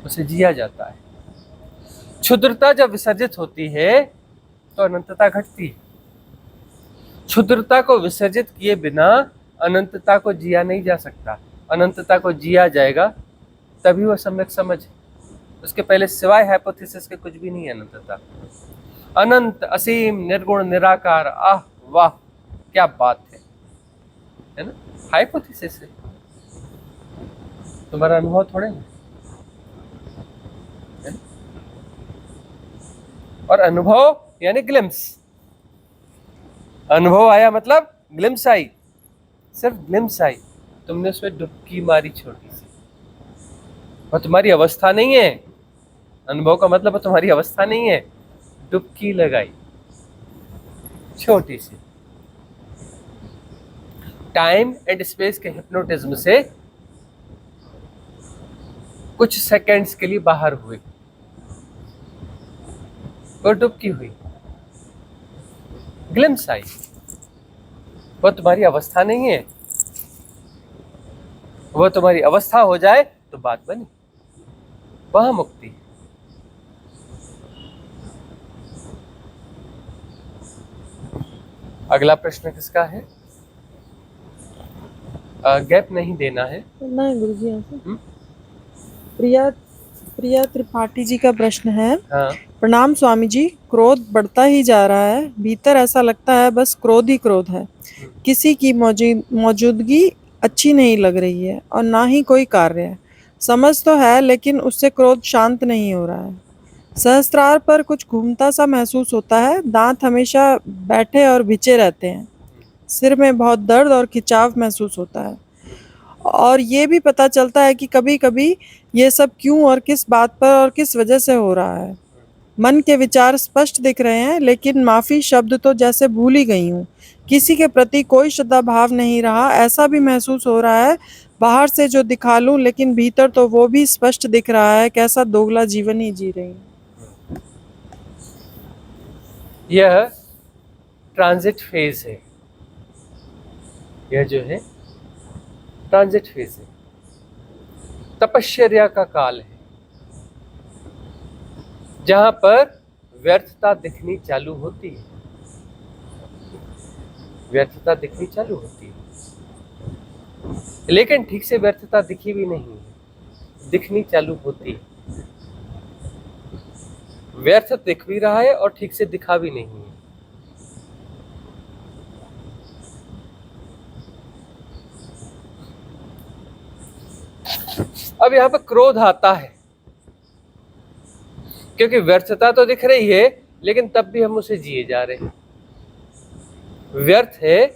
उसे जिया जाता है। क्षुद्रता जब विसर्जित होती है तो अनंतता घटती है। क्षुद्रता को विसर्जित किए बिना अनंतता को जिया नहीं जा सकता। अनंतता को जिया जाएगा तभी वो सम्यक समझ। उसके पहले सिवाय हाइपोथेसिस के कुछ भी नहीं है अनंतता। अनंत, असीम, निर्गुण, निराकार, आह वाह क्या बात है ना? हाइपोथेसिस है, तुम्हारा अनुभव थोड़े है। और अनुभव यानी ग्लिम्स, अनुभव आया मतलब ग्लिम्स आई, सिर्फ ग्लिम्स आई, तुमने उसमें डुबकी मारी छोटी सी, वो तुम्हारी अवस्था नहीं है। अनुभव का मतलब तुम्हारी अवस्था नहीं है, डुबकी लगाई छोटी सी। टाइम एंड स्पेस के हिप्नोटिज्म से कुछ सेकंड्स के लिए बाहर हुए, वो डुबकी हुई, ग्लिम्स आई, वो तुम्हारी अवस्था नहीं है। वो तुम्हारी अवस्था हो जाए तो बात बनी, वहां मुक्ति। अगला प्रश्न किसका है? गैप नहीं देना है।
नहीं गुरुजी, प्रिया त्रिपाठी जी का प्रश्न है।
हाँ।
प्रणाम स्वामी जी, क्रोध बढ़ता ही जा रहा है, भीतर ऐसा लगता है बस क्रोध ही क्रोध है, किसी की मौजूदगी अच्छी नहीं लग रही है और ना ही कोई कार्य है। समझ तो है लेकिन उससे क्रोध शांत नहीं हो रहा है। सहस्त्रार पर कुछ घूमता सा महसूस होता है। दांत हमेशा बैठे और भिंचे रहते हैं। सिर में बहुत दर्द और खिंचाव महसूस होता है। और ये भी पता चलता है कि कभी-कभी ये सब क्यों और किस बात पर और किस वजह से हो रहा है। मन के विचार स्पष्ट दिख रहे हैं, लेकिन माफी शब्द तो जैसे भूल ही गई हूँ। किसी के प्रति कोई श्रद्धा भाव नहीं रहा, ऐसा भी महसूस हो रहा है। बाहर से जो दिखा लूं, लेकिन भीतर तो वो भी स्पष्ट दिख रहा है। कैसा दोगला जीवन ही जी रही हूँ।
यह ट्रांजिट फेज है, यह जो है ट्रांजिट फेज है, तपश्चर्या का काल है, जहां पर व्यर्थता दिखनी चालू होती है, व्यर्थता दिखनी चालू होती है, लेकिन ठीक से व्यर्थता दिखी भी नहीं है, दिखनी चालू होती है। व्यर्थ दिख भी रहा है और ठीक से दिखा भी नहीं है। अब यहां पर क्रोध आता है, क्योंकि व्यर्थता तो दिख रही है, लेकिन तब भी हम उसे जिए जा रहे हैं। व्यर्थ है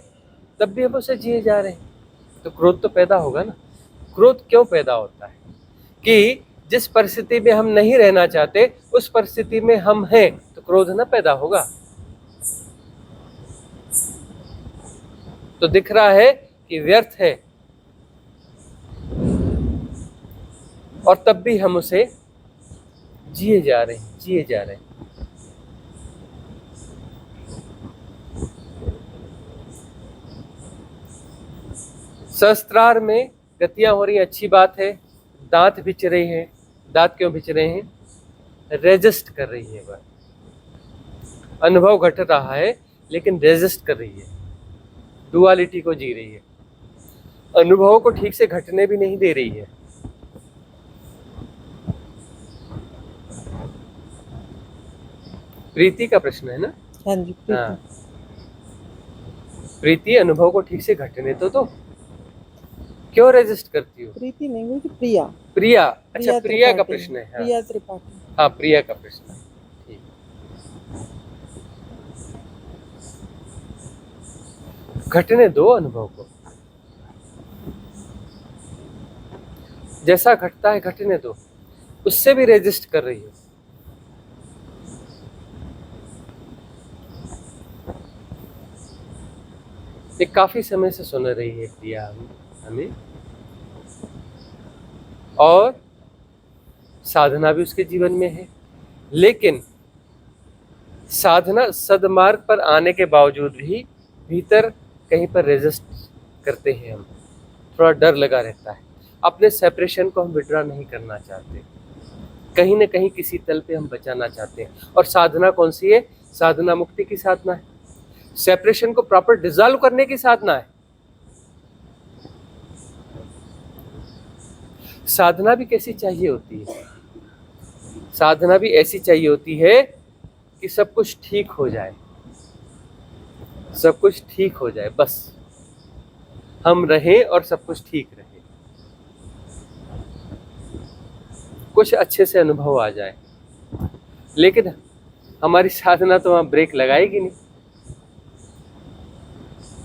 तब भी हम उसे जिए जा रहे हैं, तो क्रोध तो पैदा होगा ना। क्रोध क्यों पैदा होता है? कि जिस परिस्थिति में हम नहीं रहना चाहते उस परिस्थिति में हम हैं, तो क्रोध ना पैदा होगा। तो दिख रहा है कि व्यर्थ है, और तब भी हम उसे जिए जा रहे हैं, जिए जा रहे हैं। सहस्त्रार में गतियां हो रही, अच्छी बात है। दांत बिच रहे हैं। दांत क्यों बिच रहे हैं? रेजिस्ट कर रही है वह। अनुभव घट रहा है, लेकिन रेजिस्ट कर रही है, डुअलिटी को जी रही है, अनुभवों को ठीक से घटने भी नहीं दे रही है। प्रीति का प्रश्न है ना?
हाँ जी,
हाँ, प्रीति अनुभव को ठीक से घटने तो क्यों रेजिस्ट करती हो?
प्रीति नहीं बोलती, प्रिया।
प्रिया, अच्छा, प्रिया का
त्रिपाठी।
प्रश्न है। हाँ,
प्रिया त्रिपाठी।
हाँ, प्रिया का प्रश्न है। ठीक। घटने दो अनुभव को, जैसा घटता है घटने दो, उससे भी रेजिस्ट कर रही हो। ये काफी समय से सुन रही है प्रिया हमें, और साधना भी उसके जीवन में है, लेकिन साधना सदमार्ग पर आने के बावजूद भी भीतर कहीं पर रेजिस्ट करते हैं हम। थोड़ा डर लगा रहता है, अपने सेपरेशन को हम विड्रॉ नहीं करना चाहते, कहीं ना कहीं किसी तल पे हम बचाना चाहते हैं। और साधना कौन सी है? साधना मुक्ति की साधना है, सेपरेशन को प्रॉपर डिसॉल्व करने की साधना है। साधना भी कैसी चाहिए होती है? साधना भी ऐसी चाहिए होती है कि सब कुछ ठीक हो जाए, सब कुछ ठीक हो जाए, बस हम रहें और सब कुछ ठीक रहे, कुछ अच्छे से अनुभव आ जाए। लेकिन हमारी साधना तो वहां ब्रेक लगाएगी नहीं।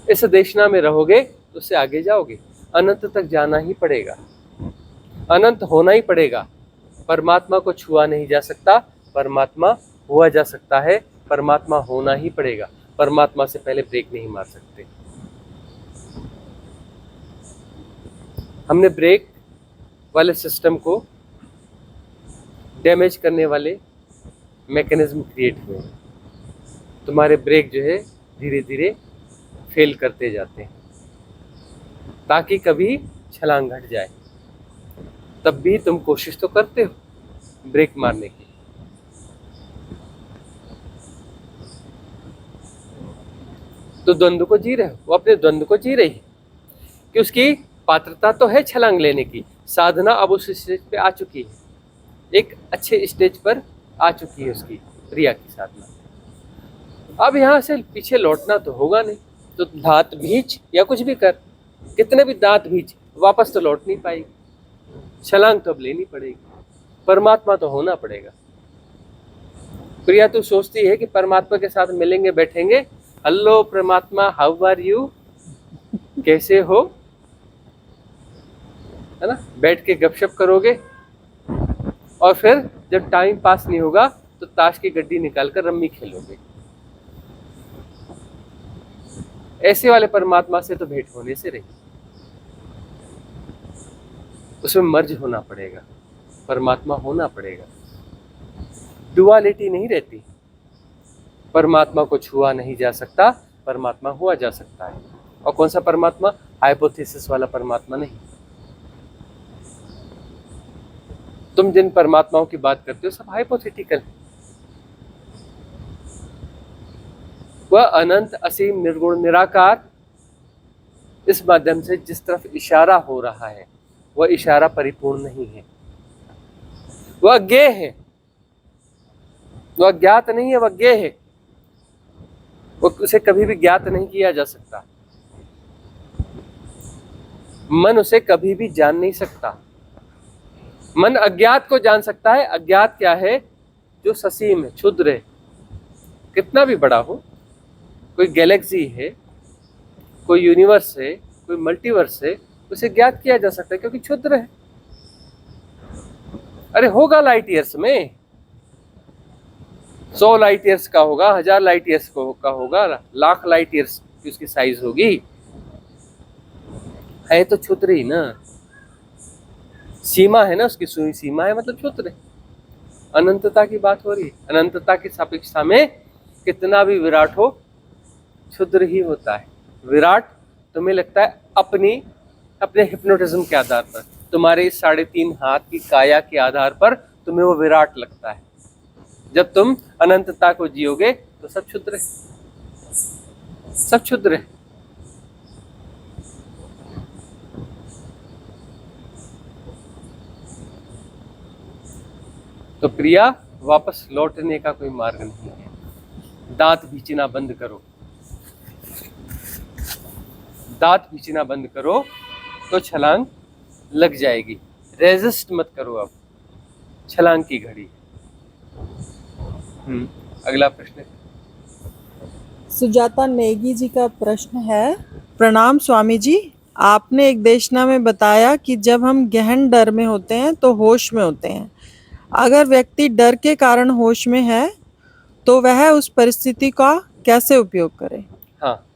इस देशना में रहोगे तो उससे आगे जाओगे, अनंत तक जाना ही पड़ेगा, अनंत होना ही पड़ेगा। परमात्मा को छुआ नहीं जा सकता, परमात्मा हुआ जा सकता है, परमात्मा होना ही पड़ेगा। परमात्मा से पहले ब्रेक नहीं मार सकते। हमने ब्रेक वाले सिस्टम को डैमेज करने वाले मैकेनिज्म क्रिएट हुए हैं। तुम्हारे ब्रेक जो है धीरे धीरे फेल करते जाते हैं, ताकि कभी छलांग घट जाए। तब भी तुम कोशिश तो करते हो ब्रेक मारने की। तो द्वंद्व को जी रहे हो, वो अपने द्वंद्व को जी रही है कि उसकी पात्रता तो है छलांग लेने की। साधना अब उस स्टेज पे आ चुकी है, एक अच्छे स्टेज पर आ चुकी है उसकी प्रिया की साधना। अब यहाँ से पीछे लौटना तो होगा नहीं, तो दांत भींच या कुछ भी कर, कितने भी दांत भींच, वापस तो लौट नहीं पाएगी। छलांग तो अब लेनी पड़ेगी, परमात्मा तो होना पड़ेगा। प्रिया तू सोचती है कि परमात्मा के साथ मिलेंगे बैठेंगे, हेलो परमात्मा हाउ आर यू, कैसे हो, है ना, बैठ के गपशप करोगे और फिर जब टाइम पास नहीं होगा तो ताश की गड्डी निकालकर रम्मी खेलोगे। ऐसे वाले परमात्मा से तो भेंट होने से रही, उसमें मर्ज होना पड़ेगा, परमात्मा होना पड़ेगा। डुअलिटी नहीं रहती, परमात्मा को छुआ नहीं जा सकता, परमात्मा हुआ जा सकता है। और कौन सा परमात्मा? हाइपोथेसिस वाला परमात्मा नहीं। तुम जिन परमात्माओं की बात करते हो सब हाइपोथेटिकल है। वह अनंत असीम निर्गुण निराकार, इस माध्यम से जिस तरफ इशारा हो रहा है वह इशारा परिपूर्ण नहीं है, वह अज्ञेय है, वह ज्ञात नहीं है, वह अज्ञेय है, वो उसे कभी भी ज्ञात नहीं किया जा सकता। मन उसे कभी भी जान नहीं सकता। मन अज्ञात को जान सकता है। अज्ञात क्या है? जो ससीम है, क्षुद्र है, कितना भी बड़ा हो, कोई गैलेक्सी है, कोई यूनिवर्स है, कोई मल्टीवर्स है, उसे ज्ञात किया जा सकता है क्योंकि क्षुद्र है। अरे होगा लाइट ईयर्स में, 100 लाइट ईयर्स का होगा, 1000 लाइट ईयर्स का होगा, लाख लाइट ईयर्स की उसकी साइज होगी, है तो क्षुद्र ही ना। सीमा है ना उसकी, सुई सीमा है मतलब क्षुद्र है। अनंतता की बात हो रही है, अनंतता की सापेक्षता में कितना भी विराट हो क्षुद्र ही होता है। विराट तुम्हें लगता है अपने हिप्नोटिज्म के आधार पर, तुम्हारे इस 3.5 हाथ की काया के आधार पर तुम्हें वो विराट लगता है। जब तुम अनंतता को जियोगे तो सब क्षुद्र है, सब क्षुद्र है। तो प्रिया वापस लौटने का कोई मार्ग नहीं है। दांत भींचना बंद करो, दांत भींचना बंद करो तो छलांग लग जाएगी। रेजिस्ट मत करो, अब छलांग की घड़ी। अगला प्रश्न।
सुजाता नेगी जी का प्रश्न है, प्रणाम स्वामी जी, आपने एक देशना में बताया कि जब हम गहन डर में होते हैं तो होश में होते हैं। अगर व्यक्ति डर के कारण होश में है तो वह उस परिस्थिति का कैसे उपयोग करे?
हाँ,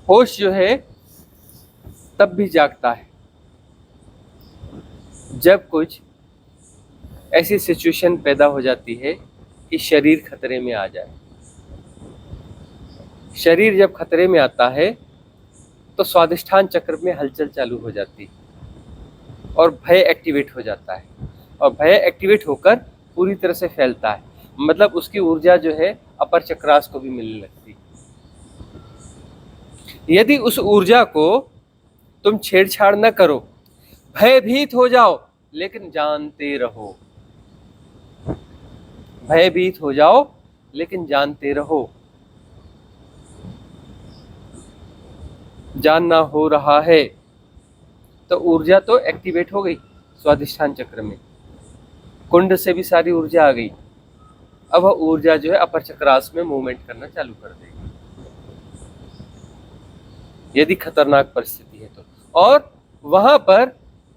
होश जो है तब भी जागता है जब कुछ ऐसी सिचुएशन पैदा हो जाती है कि शरीर खतरे में आ जाए। शरीर जब खतरे में आता है तो स्वादिष्ठान चक्र में हलचल चालू हो जाती है और भय एक्टिवेट हो जाता है, और भय एक्टिवेट होकर पूरी तरह से फैलता है। मतलब उसकी ऊर्जा जो है अपर चक्रास को भी मिलने लगती है। यदि उस ऊर्जा को तुम छेड़छाड़ न करो, भयभीत हो जाओ लेकिन जानते रहो, भयभीत हो जाओ लेकिन जानते रहो, जानना हो रहा है, तो ऊर्जा तो एक्टिवेट हो गई स्वादिष्ठान चक्र में, कुंड से भी सारी ऊर्जा आ गई। अब वह ऊर्जा जो है अपर चक्रास में मूवमेंट करना चालू कर देगी यदि खतरनाक परिस्थिति है तो। और वहां पर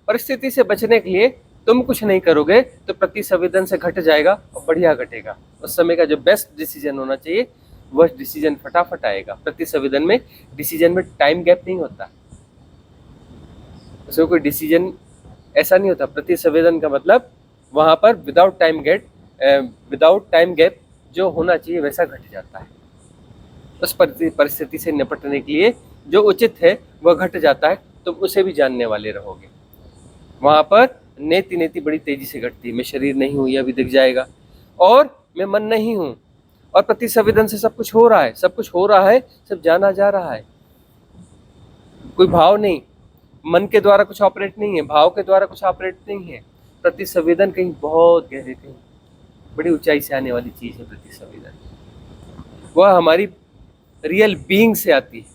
परिस्थिति से बचने के लिए तुम कुछ नहीं करोगे तो प्रतिसंवेदन से घट जाएगा और बढ़िया घटेगा। उस समय का जो बेस्ट डिसीजन होना चाहिए वह डिसीजन फटाफट आएगा। प्रतिसंवेदन में डिसीजन में टाइम गैप नहीं होता, उसमें कोई डिसीजन ऐसा नहीं होता। प्रतिसंवेदन का मतलब वहां पर विदाउट टाइम गैप जो होना चाहिए वैसा घट जाता है। उस परिस्थिति से निपटने के लिए जो उचित है वह घट जाता है, तुम उसे भी जानने वाले रहोगे। वहां पर नेति नेति बड़ी तेजी से घटती है। मैं शरीर नहीं हूं, यह भी दिख जाएगा, और मैं मन नहीं हूं, और प्रतिसंवेदन से सब कुछ हो रहा है, सब कुछ हो रहा है, सब जाना जा रहा है। कोई भाव नहीं, मन के द्वारा कुछ ऑपरेट नहीं है, भाव के द्वारा कुछ ऑपरेट नहीं है। प्रतिसंवेदन कहीं बहुत गहरे, कहीं बड़ी ऊंचाई से आने वाली चीज है। प्रतिसंवेदन वह हमारी रियल बीइंग से आती है,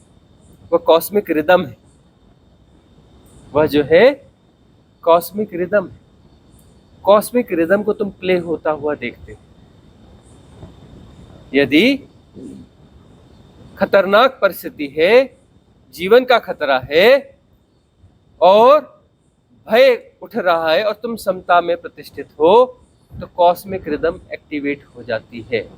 वह कॉस्मिक रिदम है, वह जो है कॉस्मिक रिदम है। कॉस्मिक रिदम को तुम प्ले होता हुआ देखते हो। यदि खतरनाक परिस्थिति है, जीवन का खतरा है और भय उठ रहा है और तुम समता में प्रतिष्ठित हो, तो कॉस्मिक रिदम एक्टिवेट हो जाती है।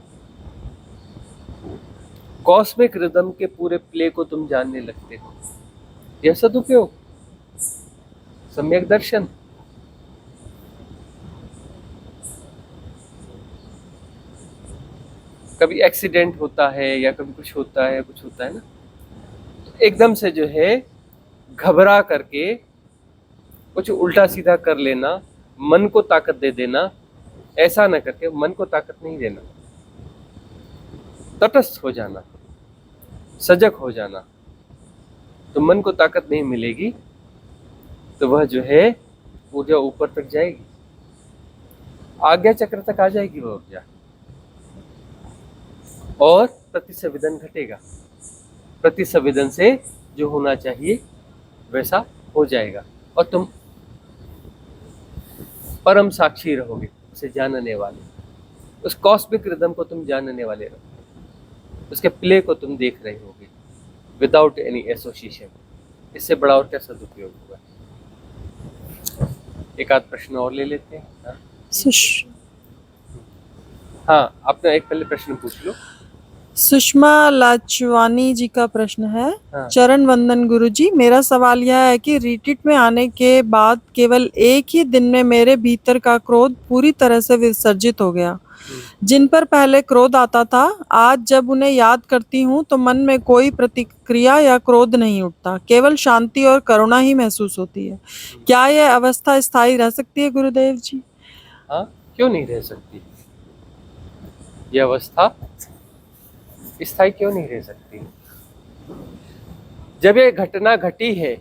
कॉस्मिक रिदम के पूरे प्ले को तुम जानने लगते हो। यह सदुपयोग, सम्यक दर्शन। कभी एक्सीडेंट होता है या कभी कुछ होता है ना, तो एकदम से जो है घबरा करके कुछ उल्टा सीधा कर लेना, मन को ताकत दे देना, ऐसा न करके मन को ताकत नहीं देना, तटस्थ हो जाना, सजग हो जाना। तो मन को ताकत नहीं मिलेगी तो वह जो है ऊर्जा ऊपर तक जाएगी, आज्ञा चक्र तक आ जाएगी वह ऊर्जा, और प्रतिसंवेदन घटेगा। प्रतिसंवेदन से जो होना चाहिए वैसा हो जाएगा और तुम परम साक्षी रहोगे, उसे जानने वाले, उस कॉस्मिक रिदम को तुम जानने वाले रहोगे, उसके प्ले को तुम देख रहे होगे विदाउट एनी एसोसिएशन। इससे बड़ा और क्या सदुपयोग हुआ। एक आध प्रश्न और ले लेते हैं। हाँ, आपने एक पहले प्रश्न पूछ लो।
सुषमा लाचवानी जी का प्रश्न है।
हाँ।
चरण वंदन गुरुजी, मेरा सवाल यह है कि रिट्रीट में आने के बाद केवल एक ही दिन में मेरे भीतर का क्रोध पूरी तरह से विसर्जित हो गया। जिन पर पहले क्रोध आता था, आज जब उन्हें याद करती हूँ तो मन में कोई प्रतिक्रिया या क्रोध नहीं उठता, केवल शांति और करुणा ही महसूस होती है। क्या यह अवस्था स्थायी रह सकती है गुरुदेव जी?
हाँ, क्यों नहीं रह सकती? यह अवस्था स्थायी क्यों नहीं रह सकती? जब ये घटना घटी है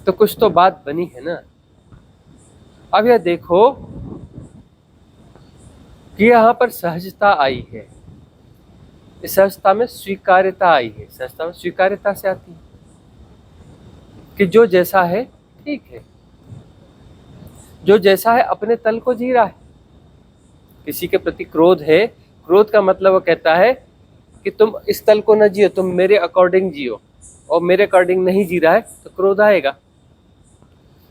तो कुछ तो बात बनी है ना। अब यह देखो कि यहाँ पर सहजता आई है, इस सहजता में स्वीकार्यता आई है। सहजता में स्वीकार्यता से आती है कि जो जैसा है ठीक है, जो जैसा है अपने तल को जी रहा है। किसी के प्रति क्रोध है, क्रोध का मतलब वो कहता है कि तुम इस तल को न जियो, तुम मेरे अकॉर्डिंग जियो, और मेरे अकॉर्डिंग नहीं जी रहा है तो क्रोध आएगा।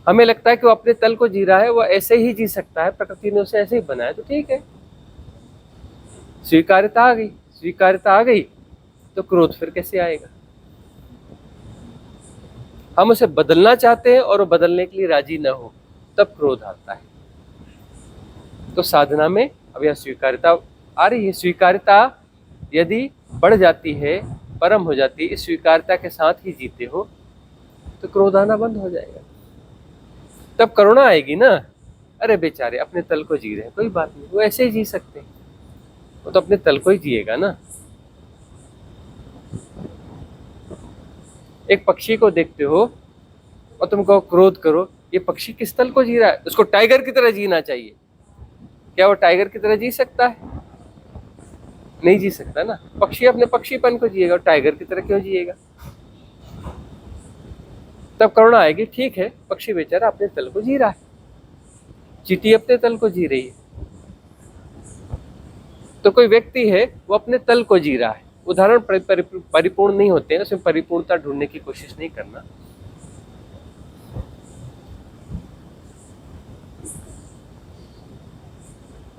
हमें लगता है कि वो अपने तल को जी रहा है, वो ऐसे ही जी सकता है, प्रकृति ने उसे ऐसे ही बनाया, तो ठीक है। स्वीकार्यता आ गई, स्वीकार्यता आ गई तो क्रोध फिर कैसे आएगा? हम उसे बदलना चाहते हैं और वो बदलने के लिए राजी न हो, तब क्रोध आता है। तो साधना में अब यह स्वीकार्यता आ रही है। स्वीकार्यता यदि बढ़ जाती है, परम हो जाती है, इस स्वीकार्यता के साथ ही जीते हो, तो क्रोध आना बंद हो जाएगा। तब करुणा आएगी ना। अरे बेचारे अपने तल को जी रहे हैं, कोई बात नहीं, वो ऐसे ही जी सकते हैं, वो तो अपने तल को ही जिएगा ना। एक पक्षी को देखते हो और तुम कहो क्रोध करो, ये पक्षी किस तल को जी रहा है? उसको टाइगर की तरह जीना चाहिए। क्या वो टाइगर की तरह जी सकता है? नहीं जी सकता ना। पक्षी अपने पक्षीपन को जिएगा, टाइगर की तरह क्यों जिएगा? तब करुणा आएगी, ठीक है पक्षी बेचारा अपने तल को जी रहा है, चींटी अपने तल को जी रही है। तो कोई व्यक्ति है वो अपने तल को जी रहा है। उदाहरण परिपूर्ण नहीं होते हैं, उसमें परिपूर्णता ढूंढने की कोशिश नहीं करना।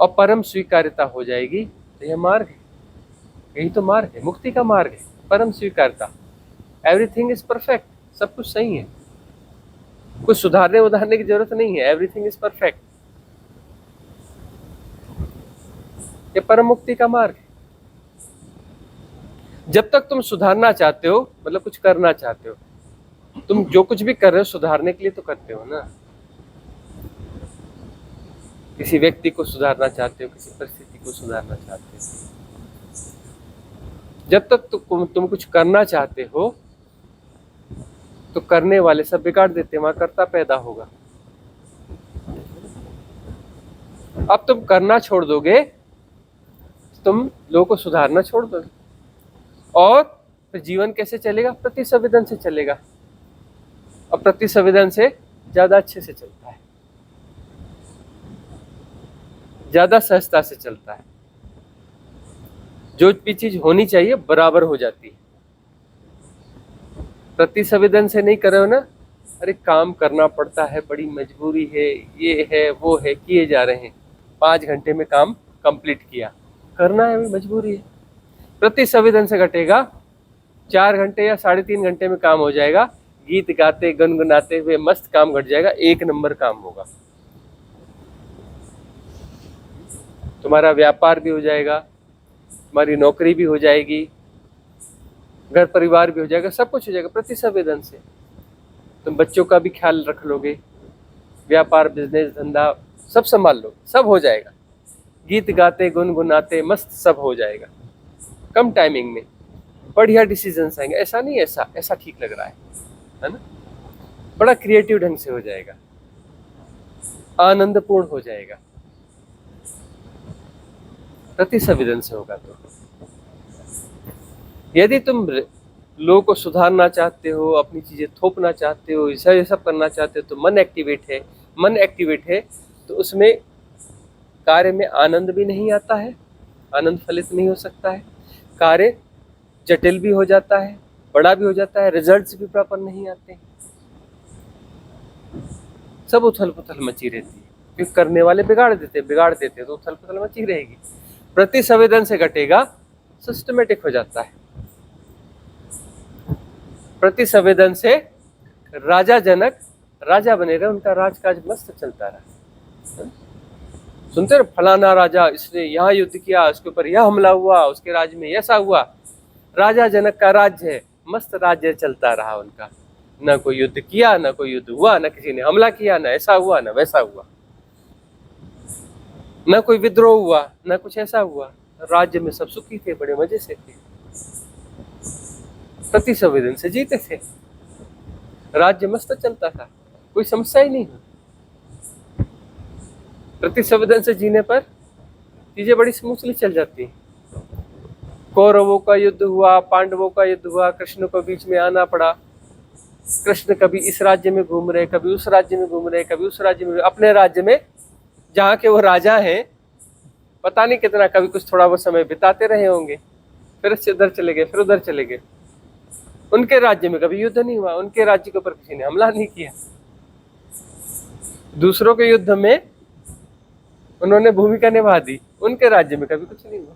और परम स्वीकार्यता हो जाएगी तो यह मार्ग है, यही तो मार्ग है, मुक्ति का मार्ग है, परम स्वीकार्यता। एवरीथिंग इज परफेक्ट, सब कुछ सही है, कुछ सुधारने की जरूरत नहीं है, एवरीथिंग इज परफेक्ट। ये परम मुक्ति का मार्ग है। जब तक तुम सुधारना चाहते हो, मतलब कुछ करना चाहते हो, तुम जो कुछ भी कर रहे हो सुधारने के लिए तो करते हो ना। किसी व्यक्ति को सुधारना चाहते हो, किसी परिस्थिति को सुधारना चाहते हो। जब तक तुम कुछ करना चाहते हो तो करने वाले सब बिगाड़ देते हैं, वहां कर्ता पैदा होगा। अब तुम करना छोड़ दोगे, तुम लोगों को सुधारना छोड़ दोगे, और फिर जीवन कैसे चलेगा? प्रतिसंवेदन से चलेगा, और प्रतिसंवेदन से ज्यादा अच्छे से चलता है, ज्यादा सहजता से चलता है। जो भी चीज होनी चाहिए बराबर हो जाती है। प्रति संवेदन से नहीं कर रहे हो ना, अरे काम करना पड़ता है, बड़ी मजबूरी है, ये है वो है, किए जा रहे हैं। 5 घंटे में काम कंप्लीट किया, करना है, मजबूरी है। प्रति संवेदन से घटेगा, 4 घंटे या 3.5 घंटे में काम हो जाएगा, गीत गाते गुनगुनाते हुए मस्त काम घट जाएगा, 1 नंबर काम होगा। तुम्हारा व्यापार भी हो जाएगा, तुम्हारी नौकरी भी हो जाएगी, घर परिवार भी हो जाएगा, सब कुछ हो जाएगा प्रति संवेदन से। तुम बच्चों का भी ख्याल रख लोगे, व्यापार बिजनेस धंधा सब संभाल लो, सब हो जाएगा। गीत गाते गुनगुनाते मस्त सब हो जाएगा, कम टाइमिंग में बढ़िया डिसीजंस आएंगे। ऐसा नहीं ऐसा ऐसा ठीक लग रहा है ना, बड़ा क्रिएटिव ढंग से हो जाएगा, आनंदपूर्ण हो जाएगा, प्रति संवेदन से होगा। तो यदि तुम लोगों को सुधारना चाहते हो, अपनी चीजें थोपना चाहते हो, ये सब करना चाहते हो, तो मन एक्टिवेट है तो उसमें कार्य में आनंद भी नहीं आता है, आनंद फलित नहीं हो सकता है, कार्य जटिल भी हो जाता है, बड़ा भी हो जाता है, रिजल्ट्स भी प्रॉपर नहीं आते, सब उथल पुथल मची रहती है, क्योंकि करने वाले बिगाड़ देते तो उथल पुथल मची रहेगी। प्रति संवेदन से घटेगा, सिस्टमेटिक हो जाता है। प्रति संवेदन से राजा जनक राजा बने रहे, उनका राजकाज मस्त चलता रहा। सुनते रहे, फलाना राजा इसने यहाँ युद्ध किया, उसके ऊपर यह हमला हुआ, उसके राज्य में ऐसा हुआ। राजा जनक का राज्य है, मस्त राज्य चलता रहा उनका, न कोई युद्ध किया, न कोई युद्ध हुआ, न किसी ने हमला किया, न ऐसा हुआ न वैसा हुआ, न कोई विद्रोह हुआ, न कुछ ऐसा हुआ। राज्य में सब सुखी थे, बड़े मजे से थे, प्रति संवेदन से जीते थे, राज्य मस्त चलता था, कोई समस्या ही नहीं हुई। प्रति संवेदन से जीने पर चीजें बड़ी स्मूथली चल जाती हैं। कौरवों का युद्ध हुआ, पांडवों का युद्ध हुआ, कृष्ण को बीच में आना पड़ा। कृष्ण कभी इस राज्य में घूम रहे, कभी उस राज्य में घूम रहे, कभी उस राज्य में, अपने राज्य में जहाँ के वो राजा हैं, पता नहीं कितना, कभी कुछ थोड़ा वो समय बिताते रहे होंगे, फिर इधर चले गए, फिर उधर चले गए। उनके राज्य में कभी युद्ध नहीं हुआ, उनके राज्य के ऊपर किसी ने हमला नहीं किया। दूसरों के युद्ध में उन्होंने भूमिका निभा दी, उनके राज्य में कभी कुछ नहीं हुआ,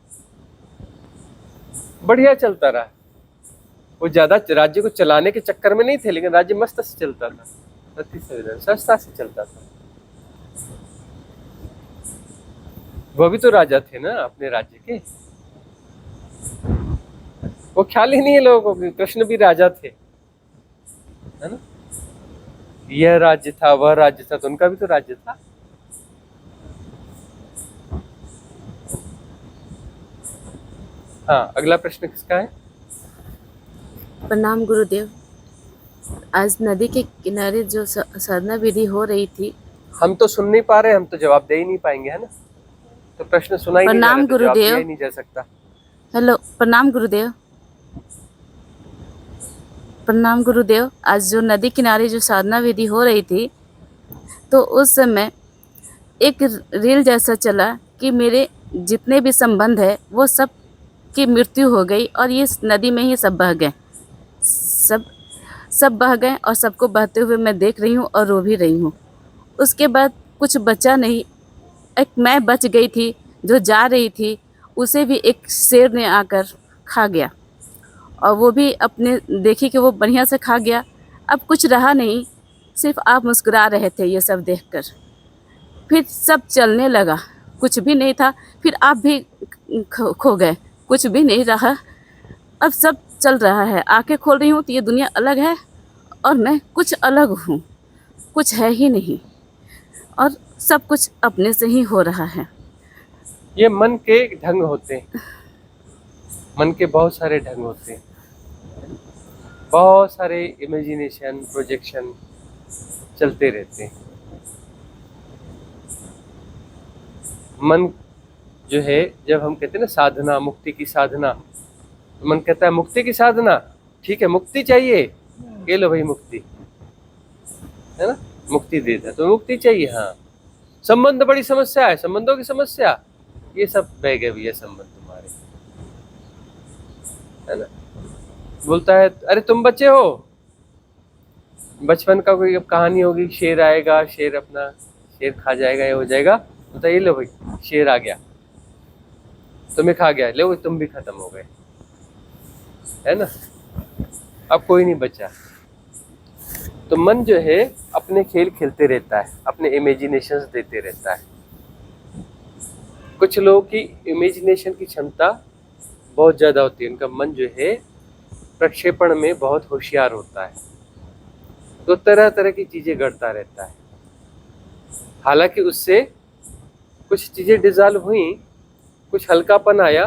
बढ़िया चलता रहा। वो ज्यादा राज्य को चलाने के चक्कर में नहीं थे, लेकिन राज्य मस्त से चलता था, प्रति संवेदन सस्ता से चलता था। वो भी तो राजा थे ना अपने राज्य के, वो ख्याल ही नहीं है लोगों को कि कृष्ण भी राजा थे, है ना। यह राज्य था, वह राज्य था, तो उनका भी तो राज्य था। हाँ, अगला प्रश्न किसका है?
प्रणाम गुरुदेव। आज नदी के किनारे जो साधना विधि हो रही थी,
हम तो सुन नहीं पा रहे, हम तो जवाब दे ही नहीं पाएंगे, है ना। तो प्रश्न सुना ही नहीं जा रहा, तो जवाब दिया ही नहीं जा सकता।
हेलो, प्रणाम गुरुदेव। प्रणाम गुरुदेव। आज जो नदी किनारे जो साधना विधि हो रही थी, तो उस समय एक रील जैसा चला कि मेरे जितने भी संबंध है वो सब की मृत्यु हो गई और ये नदी में ही सब बह गए, सब बह गए और सबको बहते हुए मैं देख रही हूँ और रो भी रही हूँ। उसके बाद कुछ बचा नहीं, एक मैं बच गई थी जो जा रही थी, उसे भी एक शेर ने आकर खा गया और वो भी अपने देखी कि वो बढ़िया से खा गया। अब कुछ रहा नहीं, सिर्फ आप मुस्कुरा रहे थे ये सब देखकर। फिर सब चलने लगा, कुछ भी नहीं था, फिर आप भी खो गए, कुछ भी नहीं रहा। अब सब चल रहा है, आंखें खोल रही हूँ तो ये दुनिया अलग है और मैं कुछ अलग हूँ, कुछ है ही नहीं और सब कुछ अपने से ही हो रहा है।
ये मन के ढंग होते हैं, मन के बहुत सारे ढंग होते हैं, बहुत सारे इमेजिनेशन प्रोजेक्शन चलते रहते हैं। मन जो है, जब हम कहते हैं ना साधना, मुक्ति की साधना, तो मन कहता है मुक्ति की साधना, ठीक है मुक्ति चाहिए, ये लो भाई मुक्ति, है ना, मुक्ति देता तो मुक्ति चाहिए। हाँ, संबंध बड़ी समस्या है, संबंधों की समस्या, ये सब बह गए भैया संबंध तुम्हारे, है ना। बोलता है अरे तुम बच्चे हो, बचपन का कोई अब कहानी होगी, शेर आएगा, शेर अपना शेर खा जाएगा, ये हो जाएगा। बोलता ये लो भाई शेर आ गया, तुम्हें खा गया, लो तुम भी खत्म हो गए, है ना। अब कोई नहीं बचा। तो मन जो है अपने खेल खेलते रहता है, अपने इमेजिनेशंस देते रहता है। कुछ लोगों की इमेजिनेशन की क्षमता बहुत ज़्यादा होती है, उनका मन जो है प्रक्षेपण में बहुत होशियार होता है, तो तरह तरह की चीज़ें गढ़ता रहता है। हालांकि उससे कुछ चीज़ें डिजॉल्व हुई, कुछ हल्कापन आया,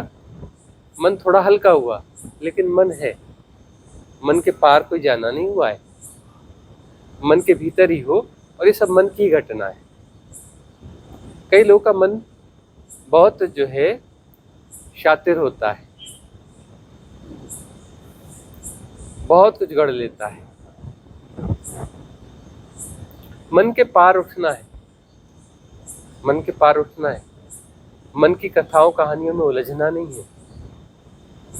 मन थोड़ा हल्का हुआ, लेकिन मन है, मन के पार कोई जाना नहीं हुआ है, मन के भीतर ही हो, और ये सब मन की घटना है। कई लोगों का मन बहुत जो है शातिर होता है, बहुत कुछ गढ़ लेता है। मन के पार उठना है, मन के पार उठना है, मन की कथाओं कहानियों में उलझना नहीं है।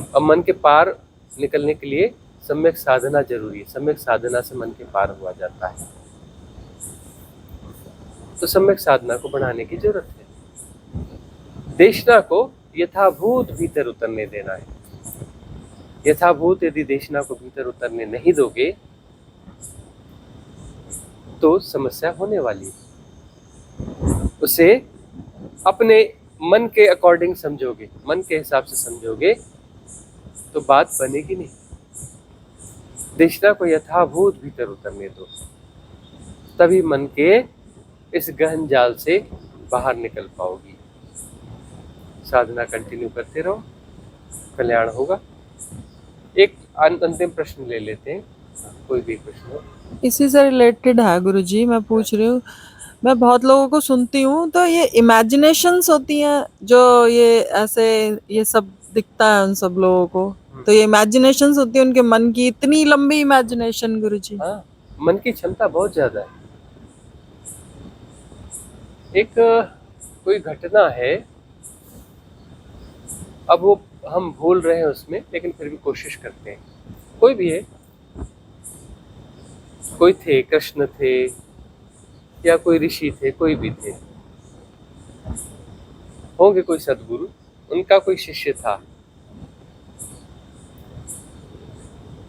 और मन के पार निकलने के लिए सम्यक साधना जरूरी है, सम्यक साधना से मन के पार हुआ जाता है। तो सम्यक साधना को बढ़ाने की जरूरत है। देशना को यथाभूत भीतर उतरने देना है। यथाभूत यदि देशना को भीतर उतरने नहीं दोगे तो समस्या होने वाली है। उसे अपने मन के अकॉर्डिंग समझोगे, मन के हिसाब से समझोगे तो बात बनेगी नहीं। देशना को यथाभूत भीतर उतरने दो, तभी मन के इस गहन जाल से बाहर निकल पाओगी। साधना कंटिन्यू करते रहो, कल्याण होगा। एक अंतिम प्रश्न ले लेते हैं, कोई भी प्रश्न हो।
इसी से रिलेटेड है गुरुजी, मैं पूछ रही हूँ, मैं बहुत लोगों को सुनती हूँ तो ये इमेजिनेशंस होती हैं जो ये ऐसे ये सब दिखता है उन सब लोगों को, तो ये इमेजिनेशंस होती है उनके मन की, इतनी लंबी इमेजिनेशन गुरुजी।
हाँ, मन की क्षमता बहुत ज्यादा है। एक कोई घटना है, अब वो हम भूल रहे हैं उसमें, लेकिन फिर भी कोशिश करते हैं। कोई भी है, कोई थे, कृष्ण थे या कोई ऋषि थे, कोई भी थे, होंगे कोई सद्गुरु, उनका कोई शिष्य था।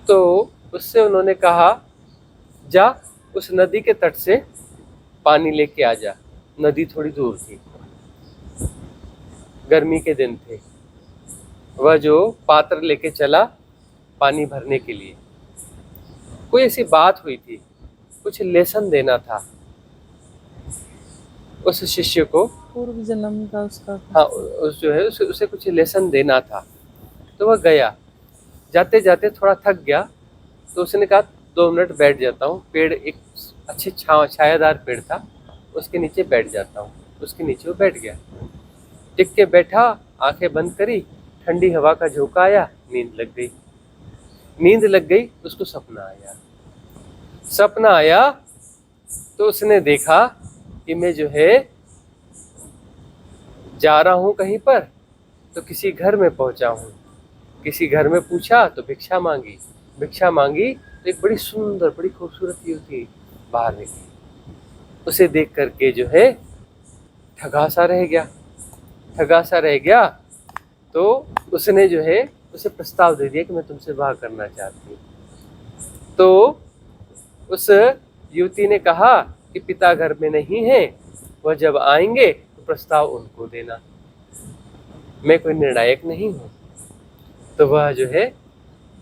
तो उससे उन्होंने कहा जा उस नदी के तट से पानी लेके आ जा। नदी थोड़ी दूर थी, गर्मी के दिन थे। वह जो पात्र लेके चला पानी भरने के लिए, कोई ऐसी बात हुई थी, कुछ लेसन देना था उस शिष्य को,
पूर्व जन्म का उसका,
हाँ उस जो है उसे कुछ लेसन देना था। तो वह गया, जाते जाते थोड़ा थक गया, तो उसने कहा 2 मिनट बैठ जाता हूँ। पेड़ एक अच्छे छायादार पेड़ था, उसके नीचे बैठ जाता हूँ। उसके नीचे वो बैठ गया, टिक के बैठा, आंखें बंद करी, ठंडी हवा का झोंका आया, नींद लग गई। नींद लग गई, उसको सपना आया। सपना आया तो उसने देखा कि मैं जो है जा रहा हूँ कहीं पर, तो किसी घर में पहुंचा हूँ। किसी घर में पूछा तो भिक्षा मांगी, भिक्षा मांगी तो एक बड़ी सुंदर, बड़ी खूबसूरत युवती बाहर निकली। उसे देख करके जो है ठगासा रह गया, ठगासा रह गया। तो उसने जो है उसे प्रस्ताव दे दिया कि मैं तुमसे विवाह करना चाहती हूँ। तो उस युवती ने कहा कि पिता घर में नहीं है, वह जब आएंगे तो प्रस्ताव उनको देना, मैं कोई निर्णायक नहीं हूँ। तो वह जो है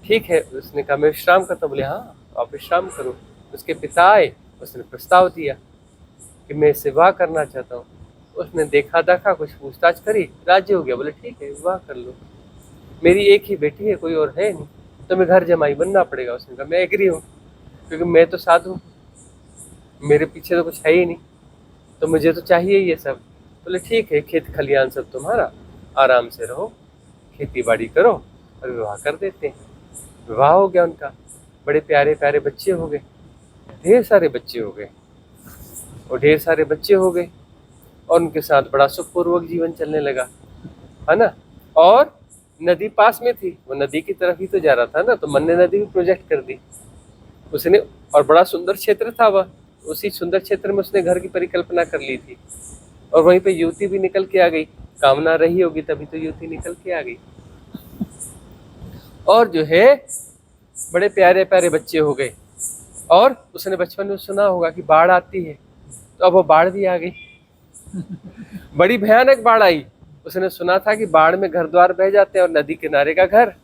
ठीक है, उसने कहा मैं विश्राम करता हूँ। बोले हाँ आप विश्राम करो। उसके पिता आए, उसने प्रस्ताव दिया कि मैं इससे विवाह करना चाहता हूँ। उसने देखा देखा, कुछ पूछताछ करी, राजी हो गया। बोले ठीक है विवाह कर लो, मेरी एक ही बेटी है, कोई और है नहीं, तो मैं घर जमाई बनना पड़ेगा। उसने कहा मैं एग्री हूँ, क्योंकि मैं तो साधु, मेरे पीछे तो कुछ है ही नहीं, तो मुझे तो चाहिए ये सब। बोले ठीक है, खेत खलियान सब तुम्हारा, आराम से रहो, खेती बाड़ी करो और विवाह कर देते हैं। विवाह हो गया उनका, बड़े प्यारे प्यारे बच्चे हो गए, ढेर सारे बच्चे हो गए, और ढेर सारे बच्चे हो गए, और उनके साथ बड़ा सुखपूर्वक जीवन चलने लगा, है ना। और नदी पास में थी, वो नदी की तरफ ही तो जा रहा था ना, तो मन ने नदी भी प्रोजेक्ट कर दी उसने, और बड़ा सुंदर क्षेत्र था वह, उसी सुंदर क्षेत्र में उसने घर की परिकल्पना कर ली थी, और वहीं पे युवती भी निकल के आ गई। कामना रही होगी तभी तो युवती निकल के आ गई। और जो है बड़े प्यारे प्यारे बच्चे हो गए, और उसने बचपन में सुना होगा कि बाढ़ आती है, तो अब वो बाढ़ भी आ गई। बड़ी भयानक बाढ़ आई। उसने सुना था कि बाढ़ में घर द्वार बह जाते हैं, और नदी किनारे का घर,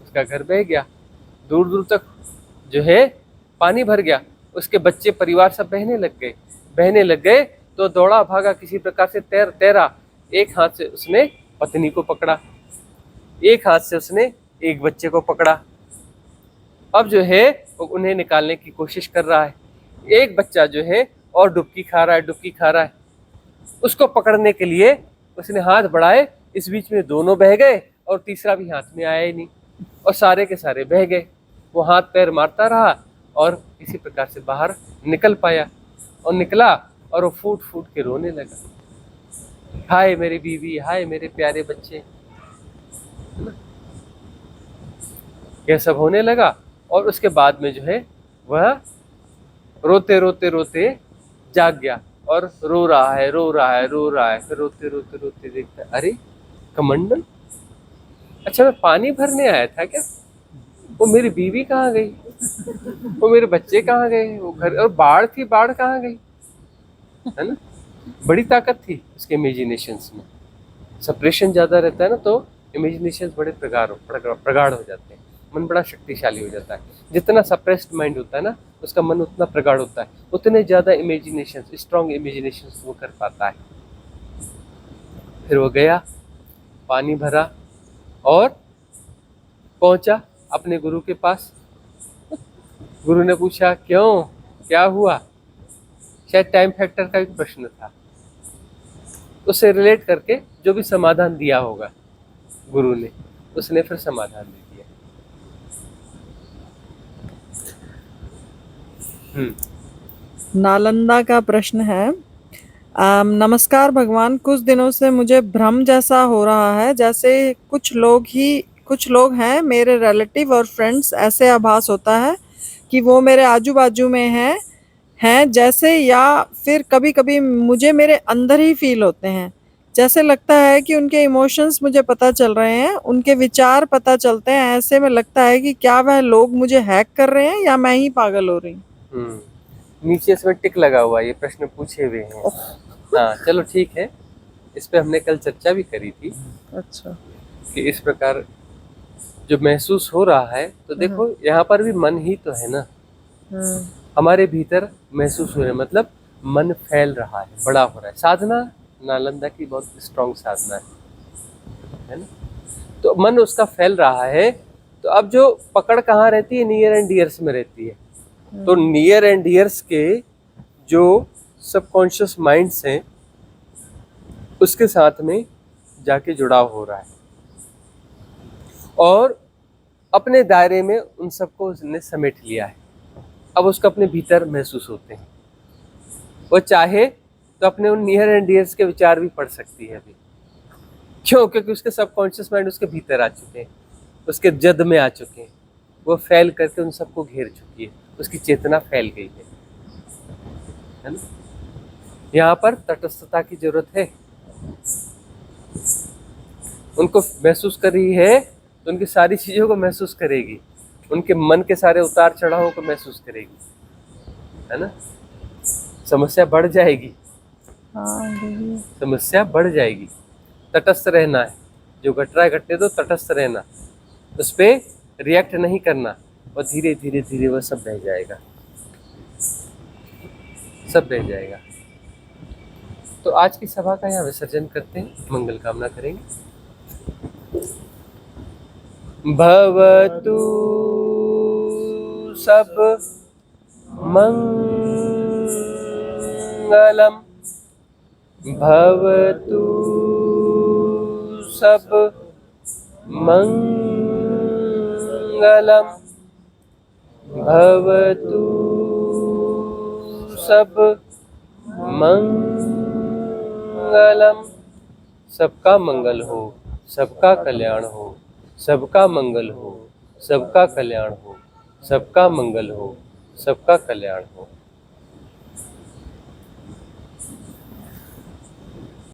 उसका घर बह गया, दूर दूर तक जो है पानी भर गया। उसके बच्चे परिवार सब बहने लग गए तो दौड़ा भागा, किसी प्रकार से तैरा। एक हाथ से उसने पत्नी को पकड़ा, एक हाथ से उसने एक बच्चे को पकड़ा। अब जो है वो उन्हें निकालने की कोशिश कर रहा है। एक बच्चा जो है और डुबकी खा रहा है। उसको पकड़ने के लिए उसने हाथ बढ़ाए, इस बीच में दोनों बह गए और तीसरा भी हाथ में आया ही नहीं, और सारे के सारे बह गए। वो हाथ पैर मारता रहा और इसी प्रकार से बाहर निकल पाया, और निकला और वो फूट फूट के रोने लगा, हाय मेरी बीवी, हाय मेरे प्यारे बच्चे। यह सब होने लगा, और उसके बाद में जो है वह रोते रोते जाग गया, और रो रहा है। फिर रोते देखता है, अरे कमंडल, अच्छा मैं पानी भरने आया था क्या? वो मेरी बीवी कहाँ गई? वो मेरे बच्चे कहाँ गए? वो घर, और बाढ़ थी, बाढ़ कहाँ गई? है ना, बड़ी ताकत थी उसके इमेजिनेशंस में। सप्रेशन ज्यादा रहता है ना, तो इमेजिनेशंस बड़े प्रगाढ़ हो जाते हैं, मन बड़ा शक्तिशाली हो जाता है। जितना सप्रेस्ड माइंड होता है ना, उसका मन उतना प्रगाढ़ होता है, उतने ज्यादा इमेजिनेशंस, स्ट्रॉन्ग इमेजिनेशंस वो कर पाता है। फिर वो गया, पानी भरा और पहुंचा अपने गुरु के पास। गुरु ने पूछा, क्यों, क्या हुआ? शायद टाइम फैक्टर का एक प्रश्न था, उससे रिलेट करके जो भी समाधान दिया होगा गुरु ने, उसने फिर समाधान दे दिया।
नालंदा का प्रश्न है, नमस्कार भगवान, कुछ दिनों से मुझे भ्रम जैसा हो रहा है, जैसे कुछ लोग हैं मेरे रिलेटिव और फ्रेंड्स, ऐसे आभास होता है कि वो मेरे आजू बाजू में हैं जैसे, या फिर कभी कभी मुझे मेरे अंदर ही फील होते हैं, जैसे लगता है कि उनके इमोशंस मुझे पता चल रहे हैं, उनके विचार पता चलते हैं। ऐसे में लगता है कि क्या वह लोग मुझे हैक कर रहे हैं या मैं ही पागल हो रही हूँ।
नीचे इसमें टिक लगा हुआ, ये प्रश्न पूछे हुए हैं। हाँ चलो ठीक है, इस पे हमने कल चर्चा भी करी थी।
अच्छा,
कि इस प्रकार जो महसूस हो रहा है, तो देखो यहाँ पर भी मन ही तो है ना, हमारे भीतर महसूस हो रहा है, मतलब मन फैल रहा है, बड़ा हो रहा है। साधना नालंदा की बहुत स्ट्रॉन्ग साधना है ना, तो मन उसका फैल रहा है। तो अब जो पकड़ कहाँ रहती है? नियर एंड डियर्स में रहती है। तो नियर एंड डियर्स के जो सबकॉन्शियस माइंड्स हैं, उसके साथ में जाके जुड़ाव हो रहा है, और अपने दायरे में उन सबको उसने समेट लिया है। अब उसको अपने भीतर महसूस होते हैं। वो चाहे तो अपने उन नियर एंड डियर्स के विचार भी पढ़ सकती है अभी। क्यों? क्योंकि उसके सबकॉन्शियस माइंड उसके भीतर आ चुके हैं, उसके जद में आ चुके हैं, वो फैल करके उन सबको घेर चुकी है, उसकी चेतना फैल गई है ना। यहाँ पर तटस्थता की जरूरत है। उनको महसूस कर रही है तो उनकी सारी चीजों को महसूस करेगी, उनके मन के सारे उतार चढ़ावों को महसूस करेगी, है ना। समस्या बढ़ जाएगी, समस्या बढ़ जाएगी। तटस्थ रहना है, जो घट रहा है घटने दो, तटस्थ रहना, उस पर रिएक्ट नहीं करना, और धीरे धीरे धीरे वह सब बह जाएगा, सब बह जाएगा। तो आज की सभा का यहाँ विसर्जन करते हैं, मंगल कामना करेंगे। भवतु सब मंगलम, भवतु सब मंगलम, भवतु सब मंगलम। सबका मंगल हो, सबका कल्याण हो, सबका मंगल हो, सबका कल्याण हो, सबका मंगल हो, सबका कल्याण हो।